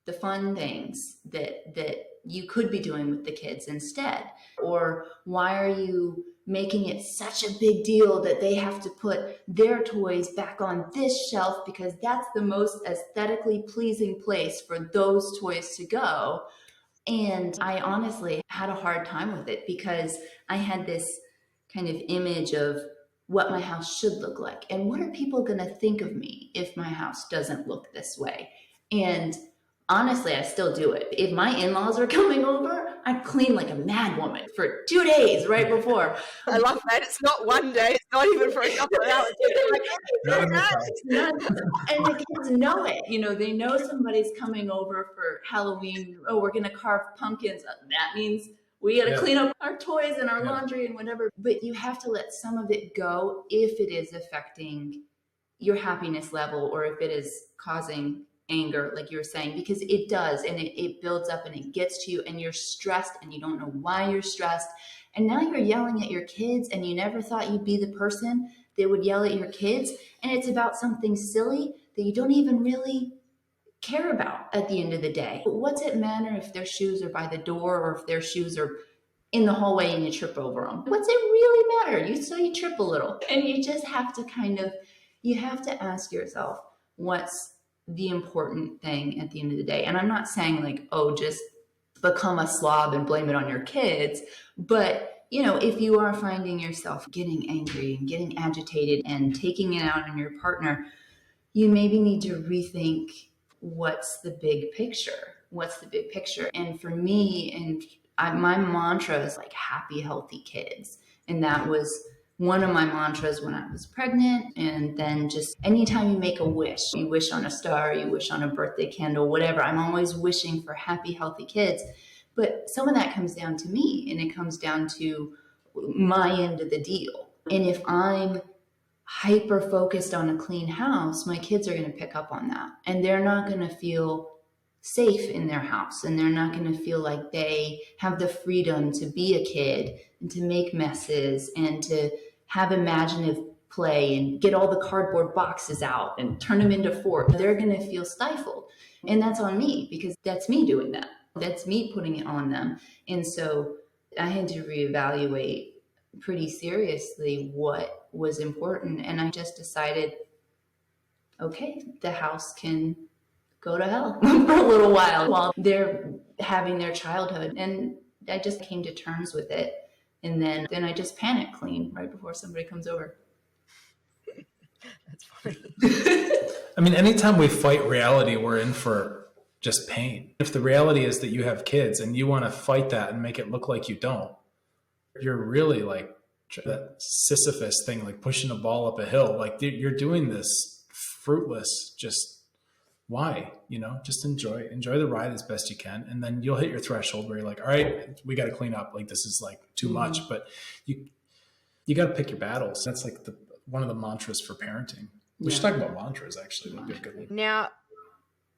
the fun things that you could be doing with the kids instead? Or why are you making it such a big deal that they have to put their toys back on this shelf because that's the most aesthetically pleasing place for those toys to go? And I honestly had a hard time with it because I had this kind of image of what my house should look like. And what are people going to think of me if my house doesn't look this way? And honestly, I still do it. If my in-laws are coming over, I clean like a mad woman for 2 days right before. I love that. It's not one day. It's not even for a couple of hours. And the kids know it. You know, they know somebody's coming over for Halloween. Oh, we're going to carve pumpkins. That means we got to clean up our toys and our laundry and whatever. But you have to let some of it go if it is affecting your happiness level or if it is causing anger, like you were saying, because it does, and it builds up and it gets to you and you're stressed and you don't know why you're stressed. And now you're yelling at your kids and you never thought you'd be the person that would yell at your kids. And it's about something silly that you don't even really care about at the end of the day. What's it matter if their shoes are by the door or if their shoes are in the hallway and you trip over them? What's it really matter? You trip a little, and you just have to you have to ask yourself, what's the important thing at the end of the day? And I'm not saying like, oh, just become a slob and blame it on your kids. But, you know, if you are finding yourself getting angry and getting agitated and taking it out on your partner, you maybe need to rethink what's the big picture? What's the big picture? And for me, my mantra is like happy, healthy kids. And that was one of my mantras when I was pregnant. And then just anytime you make a wish, you wish on a star, you wish on a birthday candle, whatever, I'm always wishing for happy, healthy kids. But some of that comes down to me, and it comes down to my end of the deal. And if I'm hyper focused on a clean house, my kids are going to pick up on that, and they're not going to feel safe in their house, and they're not going to feel like they have the freedom to be a kid and to make messes and to have imaginative play and get all the cardboard boxes out and turn them into forks. They're going to feel stifled. And that's on me, because that's me doing that. That's me putting it on them. And so I had to reevaluate pretty seriously what was important. And I just decided, okay, the house can go to hell for a little while they're having their childhood. And I just came to terms with it. And then I just panic clean right before somebody comes over. That's funny. I mean, anytime we fight reality, we're in for just pain. If the reality is that you have kids and you want to fight that and make it look like you don't, you're really like that Sisyphus thing, like pushing a ball up a hill. Like you're doing this fruitless, just why? You know, just enjoy the ride as best you can. And then you'll hit your threshold where you're like, all right, we got to clean up. Like this is like too much, but you got to pick your battles. That's like one of the mantras for parenting. We should talk about mantras, actually. That'd be a good one. Now,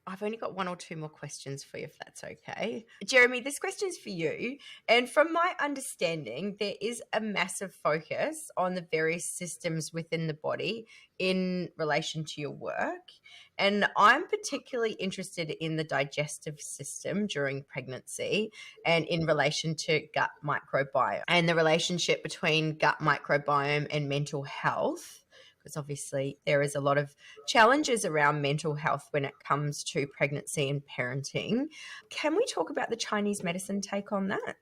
I've only got one or two more questions for you, if that's okay. Jeremy, this question's for you. And from my understanding, there is a massive focus on the various systems within the body in relation to your work. And I'm particularly interested in the digestive system during pregnancy and in relation to gut microbiome and the relationship between gut microbiome and mental health. Because obviously there is a lot of challenges around mental health when it comes to pregnancy and parenting. Can we talk about the Chinese medicine take on that?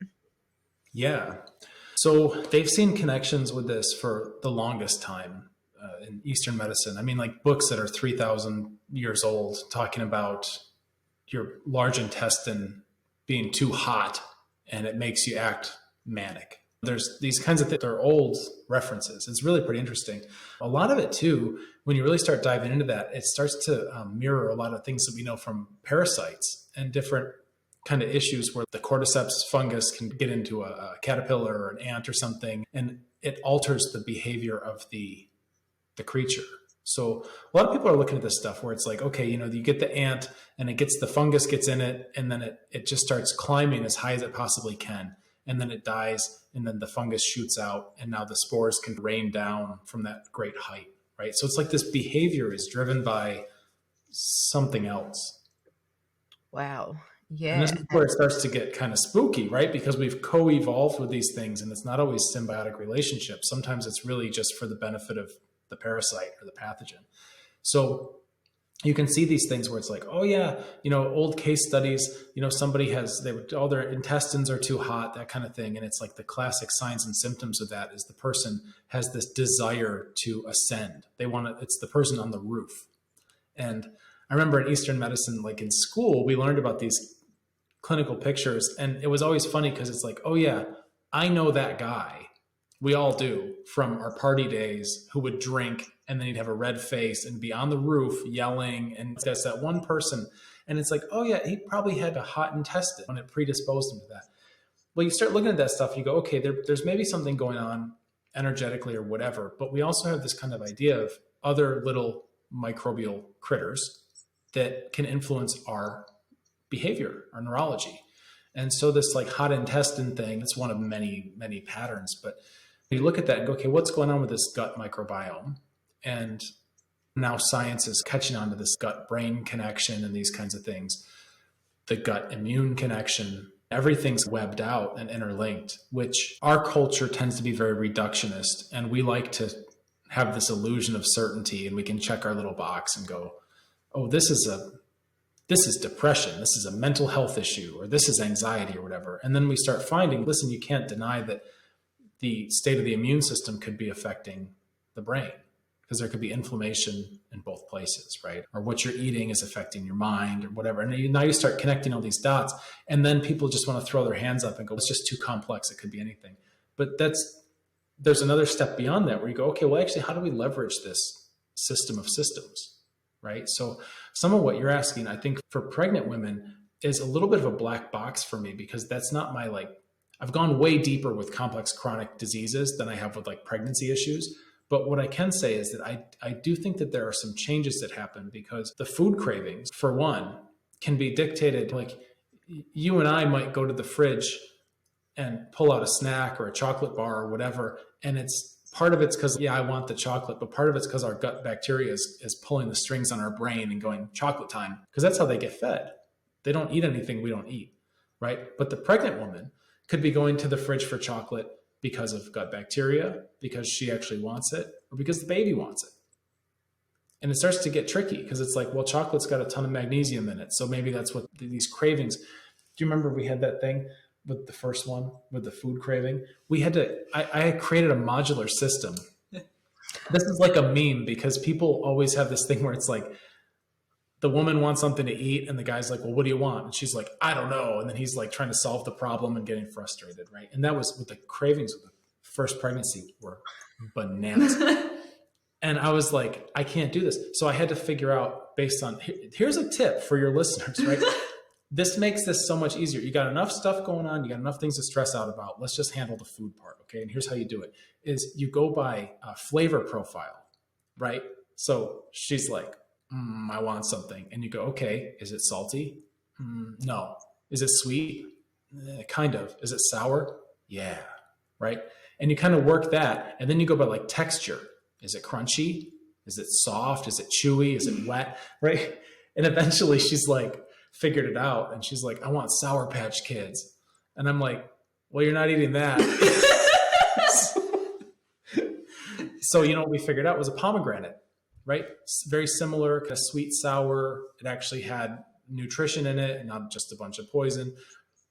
Yeah. So they've seen connections with this for the longest time in Eastern medicine. I mean, like books that are 3,000 years old talking about your large intestine being too hot and it makes you act manic. There's these kinds of things. They're old references. It's really pretty interesting. A lot of it too, when you really start diving into that, it starts to mirror a lot of things that we know from parasites and different kind of issues where the cordyceps fungus can get into a caterpillar or an ant or something, and it alters the behavior of the creature. So a lot of people are looking at this stuff where it's like, okay, you know, you get the ant and the fungus gets in it, and then it just starts climbing as high as it possibly can. and then it dies, and then the fungus shoots out, and now the spores can rain down from that great height, right? So it's like this behavior is driven by something else. Wow. And Yeah. this is where it starts to get kind of spooky, right? Because we've co-evolved with these things, and it's not always symbiotic relationships. Sometimes it's really just for the benefit of the parasite or the pathogen. So you can see these things where it's like, oh yeah, old case studies, somebody all their intestines are too hot, that kind of thing. And it's like the classic signs and symptoms of that is the person has this desire to ascend. It's the person on the roof. And I remember in Eastern medicine, like in school, we learned about these clinical pictures, and it was always funny because it's like, oh yeah, I know that guy. We all do, from our party days, who would drink and then he'd have a red face and be on the roof yelling. And that's that one person. And it's like, oh yeah, he probably had a hot intestine when it predisposed him to that. Well, you start looking at that stuff, you go, okay, there's maybe something going on energetically or whatever. But we also have this kind of idea of other little microbial critters that can influence our behavior, our neurology. And so this like hot intestine thing, it's one of many, many patterns. But you look at that and go, okay, what's going on with this gut microbiome? And now science is catching on to this gut-brain connection and these kinds of things. The gut-immune connection, everything's webbed out and interlinked, which our culture tends to be very reductionist. And we like to have this illusion of certainty, and we can check our little box and go, oh, this is depression, this is a mental health issue, or this is anxiety or whatever. And then we start finding, listen, you can't deny that the state of the immune system could be affecting the brain, because there could be inflammation in both places, right? Or what you're eating is affecting your mind or whatever. And now you start connecting all these dots, and then people just want to throw their hands up and go, it's just too complex, it could be anything. But there's another step beyond that where you go, okay, well, actually, how do we leverage this system of systems, right? So some of what you're asking, I think for pregnant women is a little bit of a black box for me, because that's not my, I've gone way deeper with complex chronic diseases than I have with pregnancy issues. But what I can say is that I do think that there are some changes that happen, because the food cravings, for one, can be dictated. Like you and I might go to the fridge and pull out a snack or a chocolate bar or whatever. And part of it's because, yeah, I want the chocolate, but part of it's because our gut bacteria is pulling the strings on our brain and going chocolate time, because that's how they get fed. They don't eat anything we don't eat, right? But the pregnant woman could be going to the fridge for chocolate because of gut bacteria, because she actually wants it, or because the baby wants it. And it starts to get tricky, because it's like, well, chocolate's got a ton of magnesium in it. So maybe that's what these cravings. Do you remember we had that thing with the first one, with the food craving? I created a modular system. This is like a meme, because people always have this thing where it's like, the woman wants something to eat and the guy's like, well, what do you want? And she's like, I don't know. And then he's like trying to solve the problem and getting frustrated, right? And that was with the cravings of the first pregnancy, were bananas. And I was like, I can't do this. So I had to figure out, based on, here's a tip for your listeners, right? This makes this so much easier. You got enough stuff going on. You got enough things to stress out about. Let's just handle the food part. Okay. And here's how you do it is you go by a flavor profile, right? So she's like, I want something. And you go, okay, is it salty? No. Is it sweet? Kind of. Is it sour? Yeah. Right. And you kind of work that. And then you go by texture. Is it crunchy? Is it soft? Is it chewy? Is it wet? Right. And eventually she's figured it out. And she's like, I want Sour Patch Kids. And I'm like, well, you're not eating that. So, what we figured out was a pomegranate. Right? Very similar, kind of sweet, sour. It actually had nutrition in it and not just a bunch of poison.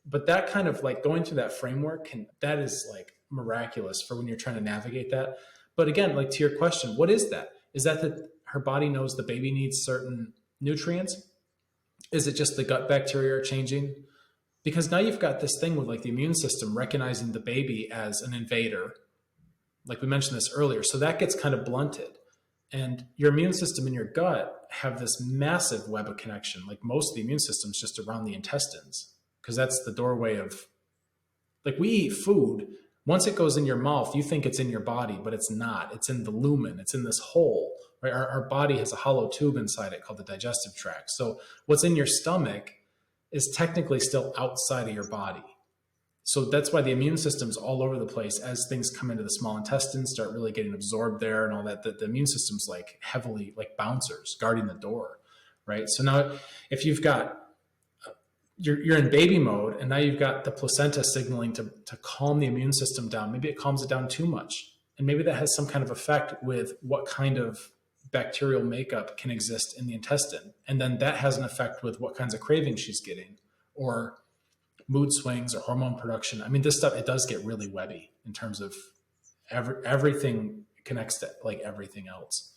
But that kind of going through that framework, that is miraculous for when you're trying to navigate that. But again, to your question, what is that? Is that her body knows the baby needs certain nutrients? Is it just the gut bacteria are changing? Because now you've got this thing with the immune system recognizing the baby as an invader. Like we mentioned this earlier. So that gets kind of blunted. And your immune system and your gut have this massive web of connection. Most of the immune system is just around the intestines, because that's the doorway of, we eat food. Once it goes in your mouth, you think it's in your body, but it's not. It's in the lumen. It's in this hole, right? Our body has a hollow tube inside it called the digestive tract. So what's in your stomach is technically still outside of your body. So that's why the immune system's all over the place. As things come into the small intestine, start really getting absorbed there and all that, the immune system's like heavily like bouncers guarding the door, right? So now if you've got, you're in baby mode, and now you've got the placenta signaling to calm the immune system down. Maybe it calms it down too much. And maybe that has some kind of effect with what kind of bacterial makeup can exist in the intestine. And then that has an effect with what kinds of cravings she's getting, or mood swings, or hormone production. I mean, this stuff, it does get really webby in terms of everything connects to like everything else.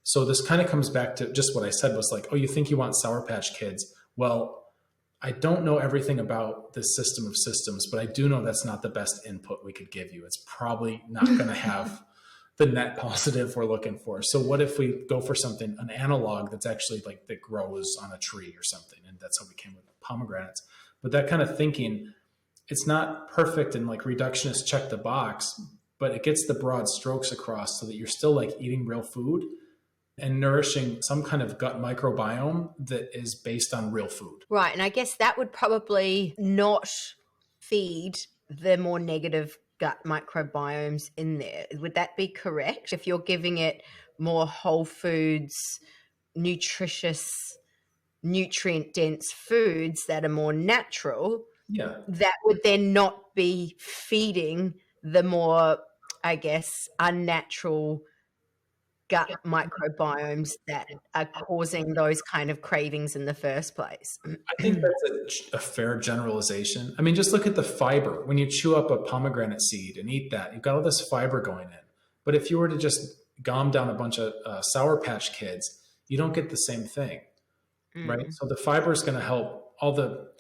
So this kind of comes back to just what I said was like, oh, you think you want Sour Patch Kids? Well, I don't know everything about this system of systems, but I do know that's not the best input we could give you. It's probably not going to have the net positive we're looking for. So what if we go for something, an analog that's actually like that grows on a tree or something? And that's how we came with pomegranates. But that kind of thinking, it's not perfect and like reductionist check the box, but it gets the broad strokes across so that you're still like eating real food and nourishing some kind of gut microbiome that is based on real food. Right. And I guess that would probably not feed the more negative gut microbiomes in there. Would that be correct? If you're giving it more whole foods, nutritious, nutrient-dense foods that are more natural, Yeah. that would then not be feeding the more, I guess, unnatural gut microbiomes that are causing those kind of cravings in the first place. I think that's a fair generalization. I mean, just look at the fiber. When you chew up a pomegranate seed and eat that, you've got all this fiber going in. But if you were to just gom down a bunch of Sour Patch Kids, you don't get the same thing, right? So the fiber is going to help all the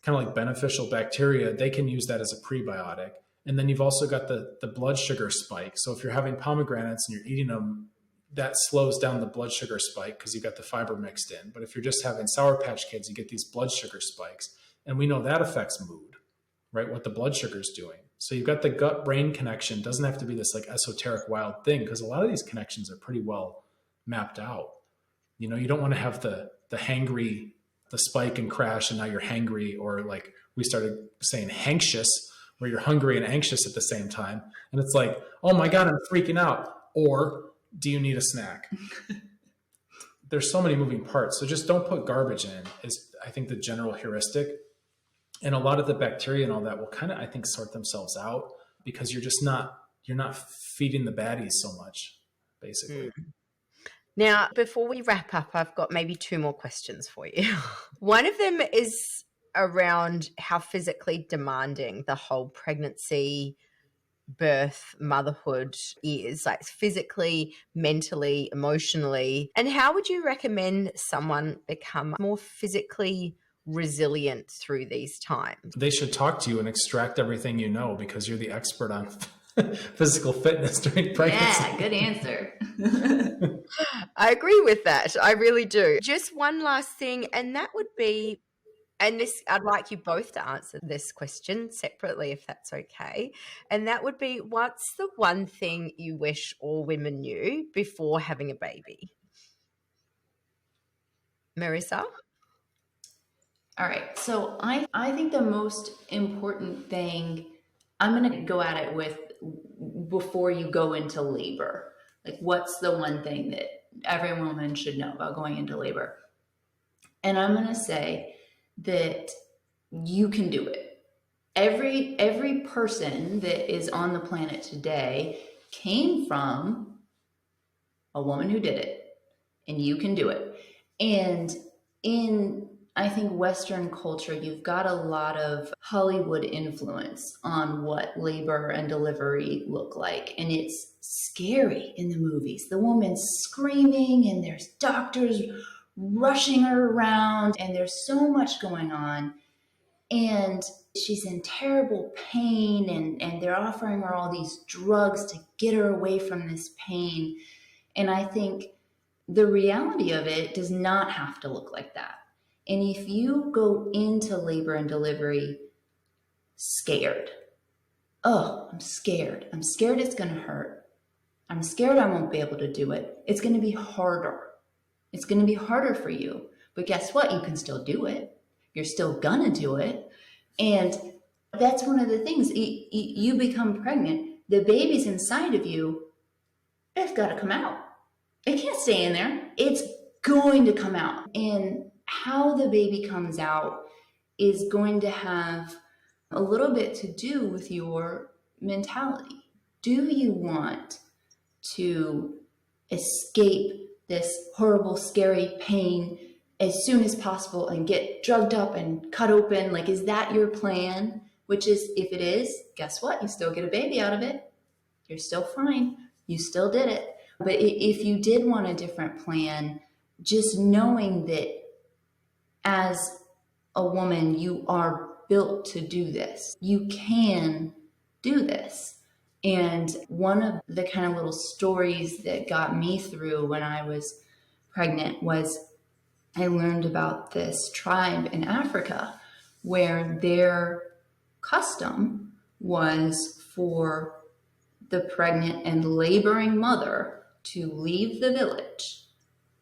kind of like beneficial bacteria. They can use that as a prebiotic. And then you've also got the blood sugar spike. So if you're having pomegranates and you're eating them, that slows down the blood sugar spike because you've got the fiber mixed in. But if you're just having Sour Patch Kids, you get these blood sugar spikes. And we know that affects mood, right? What the blood sugar is doing. So you've got the gut-brain connection. It doesn't have to be this like esoteric wild thing, because a lot of these connections are pretty well mapped out. You know, you don't want to have the hangry, the spike and crash, and now you're hangry, or like we started saying anxious, where you're hungry and anxious at the same time. And it's like, oh my God, I'm freaking out. Or do you need a snack? There's so many moving parts. So just don't put garbage in is, I think, the general heuristic. And a lot of the bacteria and all that will kind of, I think, sort themselves out, because you're not feeding the baddies so much, basically. Now, before we wrap up, I've got maybe 2 more questions for you. One of them is around how physically demanding the whole pregnancy, birth, motherhood is, like physically, mentally, emotionally. And how would you recommend someone become more physically resilient through these times? They should talk to you and extract everything you know, because you're the expert on physical fitness during pregnancy. Yeah, good answer. I agree with that. I really do. Just one last thing, and that would be, and this, I'd like you both to answer this question separately, if that's okay. And that would be, what's the one thing you wish all women knew before having a baby? Marissa? All right. So I think the most important thing, I'm going to go at it with before you go into labor. Like, what's the one thing that every woman should know about going into labor? And I'm going to say that you can do it. Every person that is on the planet today came from a woman who did it, and you can do it. And in, I think, Western culture, you've got a lot of Hollywood influence on what labor and delivery look like. And it's scary in the movies. The woman's screaming and there's doctors rushing her around and there's so much going on. And she's in terrible pain, and they're offering her all these drugs to get her away from this pain. And I think the reality of it does not have to look like that. And if you go into labor and delivery scared, oh, I'm scared. I'm scared it's going to hurt. I'm scared I won't be able to do it. It's going to be harder. It's going to be harder for you. But guess what? You can still do it. You're still going to do it. And That's one of the things. You become pregnant, the baby's inside of you, it's got to come out. It can't stay in there. It's going to come out. And how the baby comes out is going to have a little bit to do with your mentality. Do you want to escape this horrible, scary pain as soon as possible and get drugged up and cut open? Like, is that your plan? Which is, if it is, guess what? You still get a baby out of it. You're still fine. You still did it. But if you did want a different plan, just knowing that as a woman, you are built to do this. You can do this. And one of the kind of little stories that got me through when I was pregnant was I learned about this tribe in Africa where their custom was for the pregnant and laboring mother to leave the village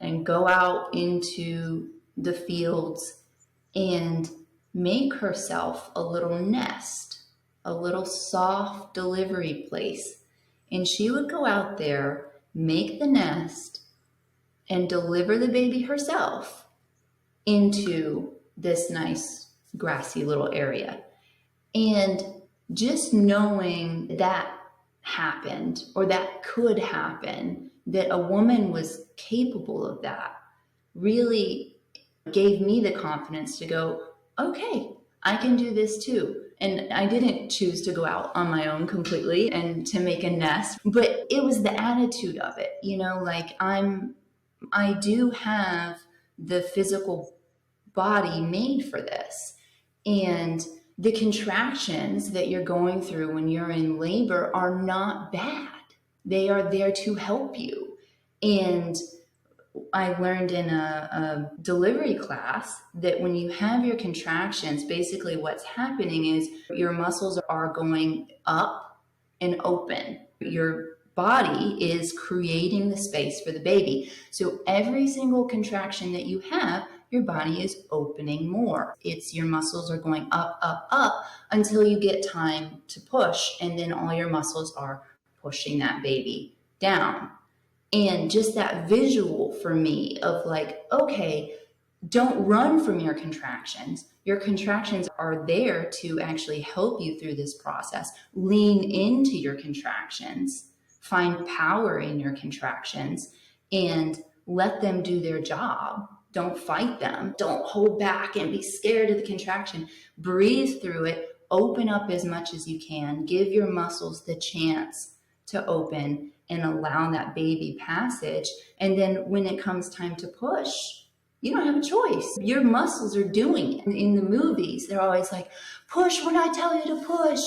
and go out into the fields and make herself a little nest, a little soft delivery place. And she would go out there, make the nest, and deliver the baby herself into this nice grassy little area. And just knowing that happened, or that could happen, that a woman was capable of that, really gave me the confidence to go, okay, I can do this too. And I didn't choose to go out on my own completely and to make a nest, but it was the attitude of it, like I do have the physical body made for this. And the contractions that you're going through when you're in labor are not bad. They are there to help you. And I learned in a delivery class that when you have your contractions, basically what's happening is your muscles are going up and open. Your body is creating the space for the baby. So every single contraction that you have, your body is opening more. It's your muscles are going up, up, up until you get time to push. And then all your muscles are pushing that baby down. And just that visual for me of like, okay, don't run from your contractions. Your contractions are there to actually help you through this process. Lean into your contractions, find power in your contractions, and let them do their job. Don't fight them. Don't hold back and be scared of the contraction. Breathe through it. Open up as much as you can. Give your muscles the chance to open and allow that baby passage. And then when it comes time to push, you don't have a choice. Your muscles are doing it. In the movies, they're always like, push when I tell you to push.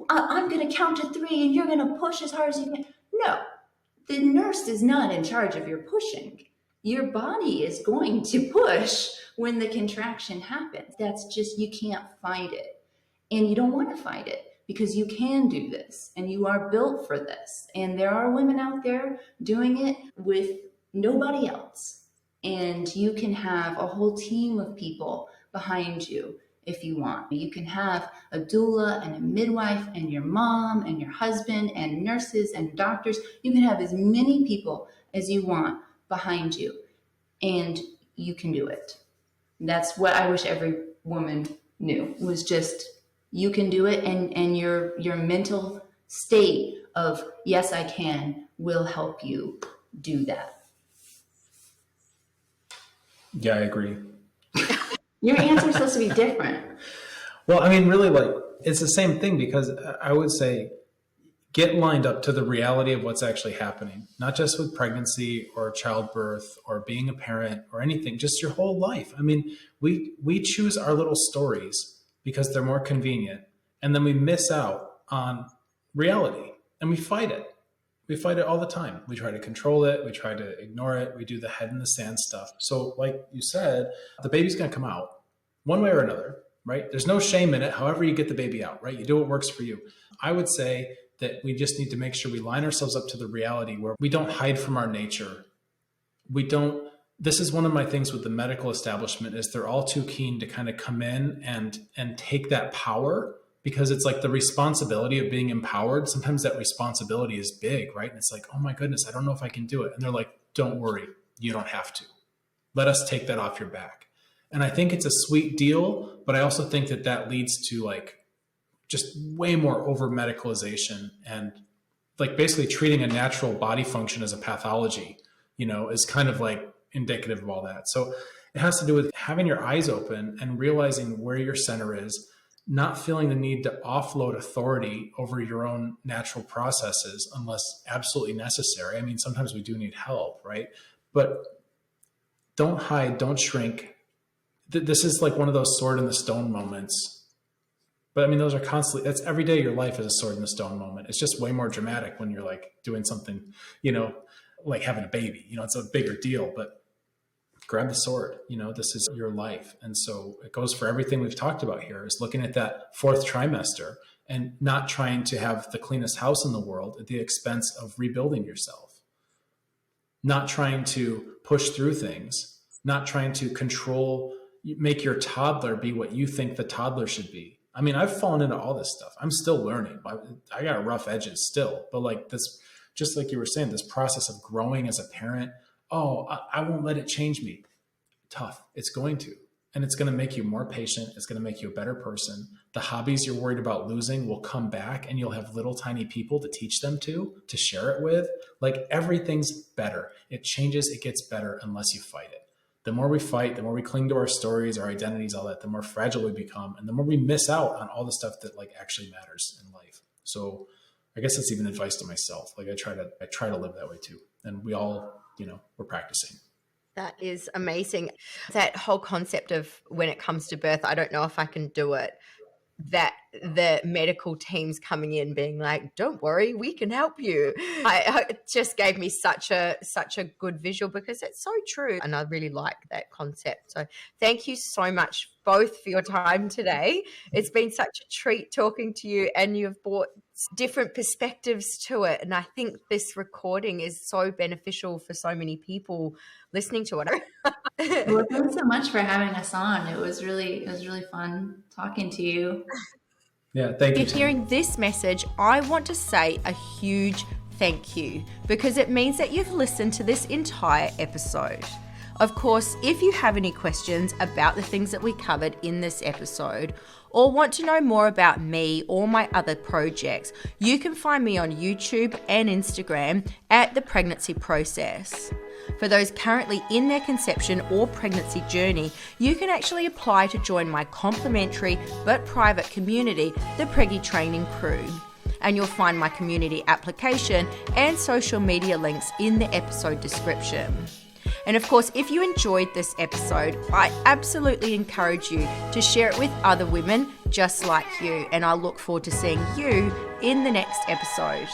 I'm going to count to 3 and you're going to push as hard as you can. No, the nurse is not in charge of your pushing. Your body is going to push when the contraction happens. That's just, you can't fight it. And you don't want to fight it because you can do this and you are built for this. And there are women out there doing it with nobody else. And you can have a whole team of people behind you if you want. You can have a doula and a midwife and your mom and your husband and nurses and doctors. You can have as many people as you want behind you, and you can do it. That's what I wish every woman knew, was just, you can do it, and your mental state of, yes, I can, will help you do that. Yeah, I agree. Your answer is supposed to be different. Well, I mean, really, like, it's the same thing, because I would say get lined up to the reality of what's actually happening, not just with pregnancy or childbirth or being a parent or anything, just your whole life. I mean, we choose our little stories because they're more convenient, and then we miss out on reality, and we fight it. We fight it all the time. We try to control it. We try to ignore it. We do the head in the sand stuff. So like you said, the baby's going to come out one way or another, right? There's no shame in it. However you get the baby out, right? You do what works for you. I would say that we just need to make sure we line ourselves up to the reality where we don't hide from our nature. This is one of my things with the medical establishment, is they're all too keen to kind of come in and take that power because it's like the responsibility of being empowered. Sometimes that responsibility is big, right? And it's like, oh my goodness, I don't know if I can do it. And they're like, don't worry, you don't have to. Let us take that off your back. And I think it's a sweet deal, but I also think that that leads to like just way more over medicalization and like basically treating a natural body function as a pathology, is kind of like indicative of all that. So it has to do with having your eyes open and realizing where your center is, not feeling the need to offload authority over your own natural processes unless absolutely necessary. I mean, sometimes we do need help, right? But don't hide, don't shrink. This is like one of those sword in the stone moments. But I mean, those are constantly, that's every day your life is a sword in the stone moment. It's just way more dramatic when you're like doing something, like having a baby, it's a bigger deal, but grab the sword, this is your life. And so it goes for everything we've talked about here, is looking at that fourth trimester and not trying to have the cleanest house in the world at the expense of rebuilding yourself, not trying to push through things, not trying to control, make your toddler be what you think the toddler should be. I mean, I've fallen into all this stuff. I'm still learning. I got rough edges still, but like this, just like you were saying, this process of growing as a parent, I won't let it change me. Tough. It's going to. And it's going to make you more patient. It's going to make you a better person. The hobbies you're worried about losing will come back, and you'll have little tiny people to teach them to share it with. Like everything's better. It changes. It gets better unless you fight it. The more we fight, the more we cling to our stories, our identities, all that, the more fragile we become, and the more we miss out on all the stuff that like actually matters in life. So I guess that's even advice to myself. Like I try to live that way too. And we all, we're practicing. That is amazing. That whole concept of when it comes to birth, I don't know if I can do it, that the medical teams coming in being like, don't worry, we can help you. It just gave me such a good visual, because it's so true. And I really like that concept. So thank you so much both for your time today. It's been such a treat talking to you, and you've brought different perspectives to it. And I think this recording is so beneficial for so many people listening to it. Well, thanks so much for having us on. It was really fun talking to you. Yeah, thank you. If you're hearing this message, I want to say a huge thank you, because it means that you've listened to this entire episode. Of course, if you have any questions about the things that we covered in this episode, or want to know more about me or my other projects, you can find me on YouTube and Instagram at The Pregnancy Process. For those currently in their conception or pregnancy journey, you can actually apply to join my complimentary but private community, the Preggy Training Crew. And you'll find my community application and social media links in the episode description. And of course, if you enjoyed this episode, I absolutely encourage you to share it with other women just like you. And I look forward to seeing you in the next episode.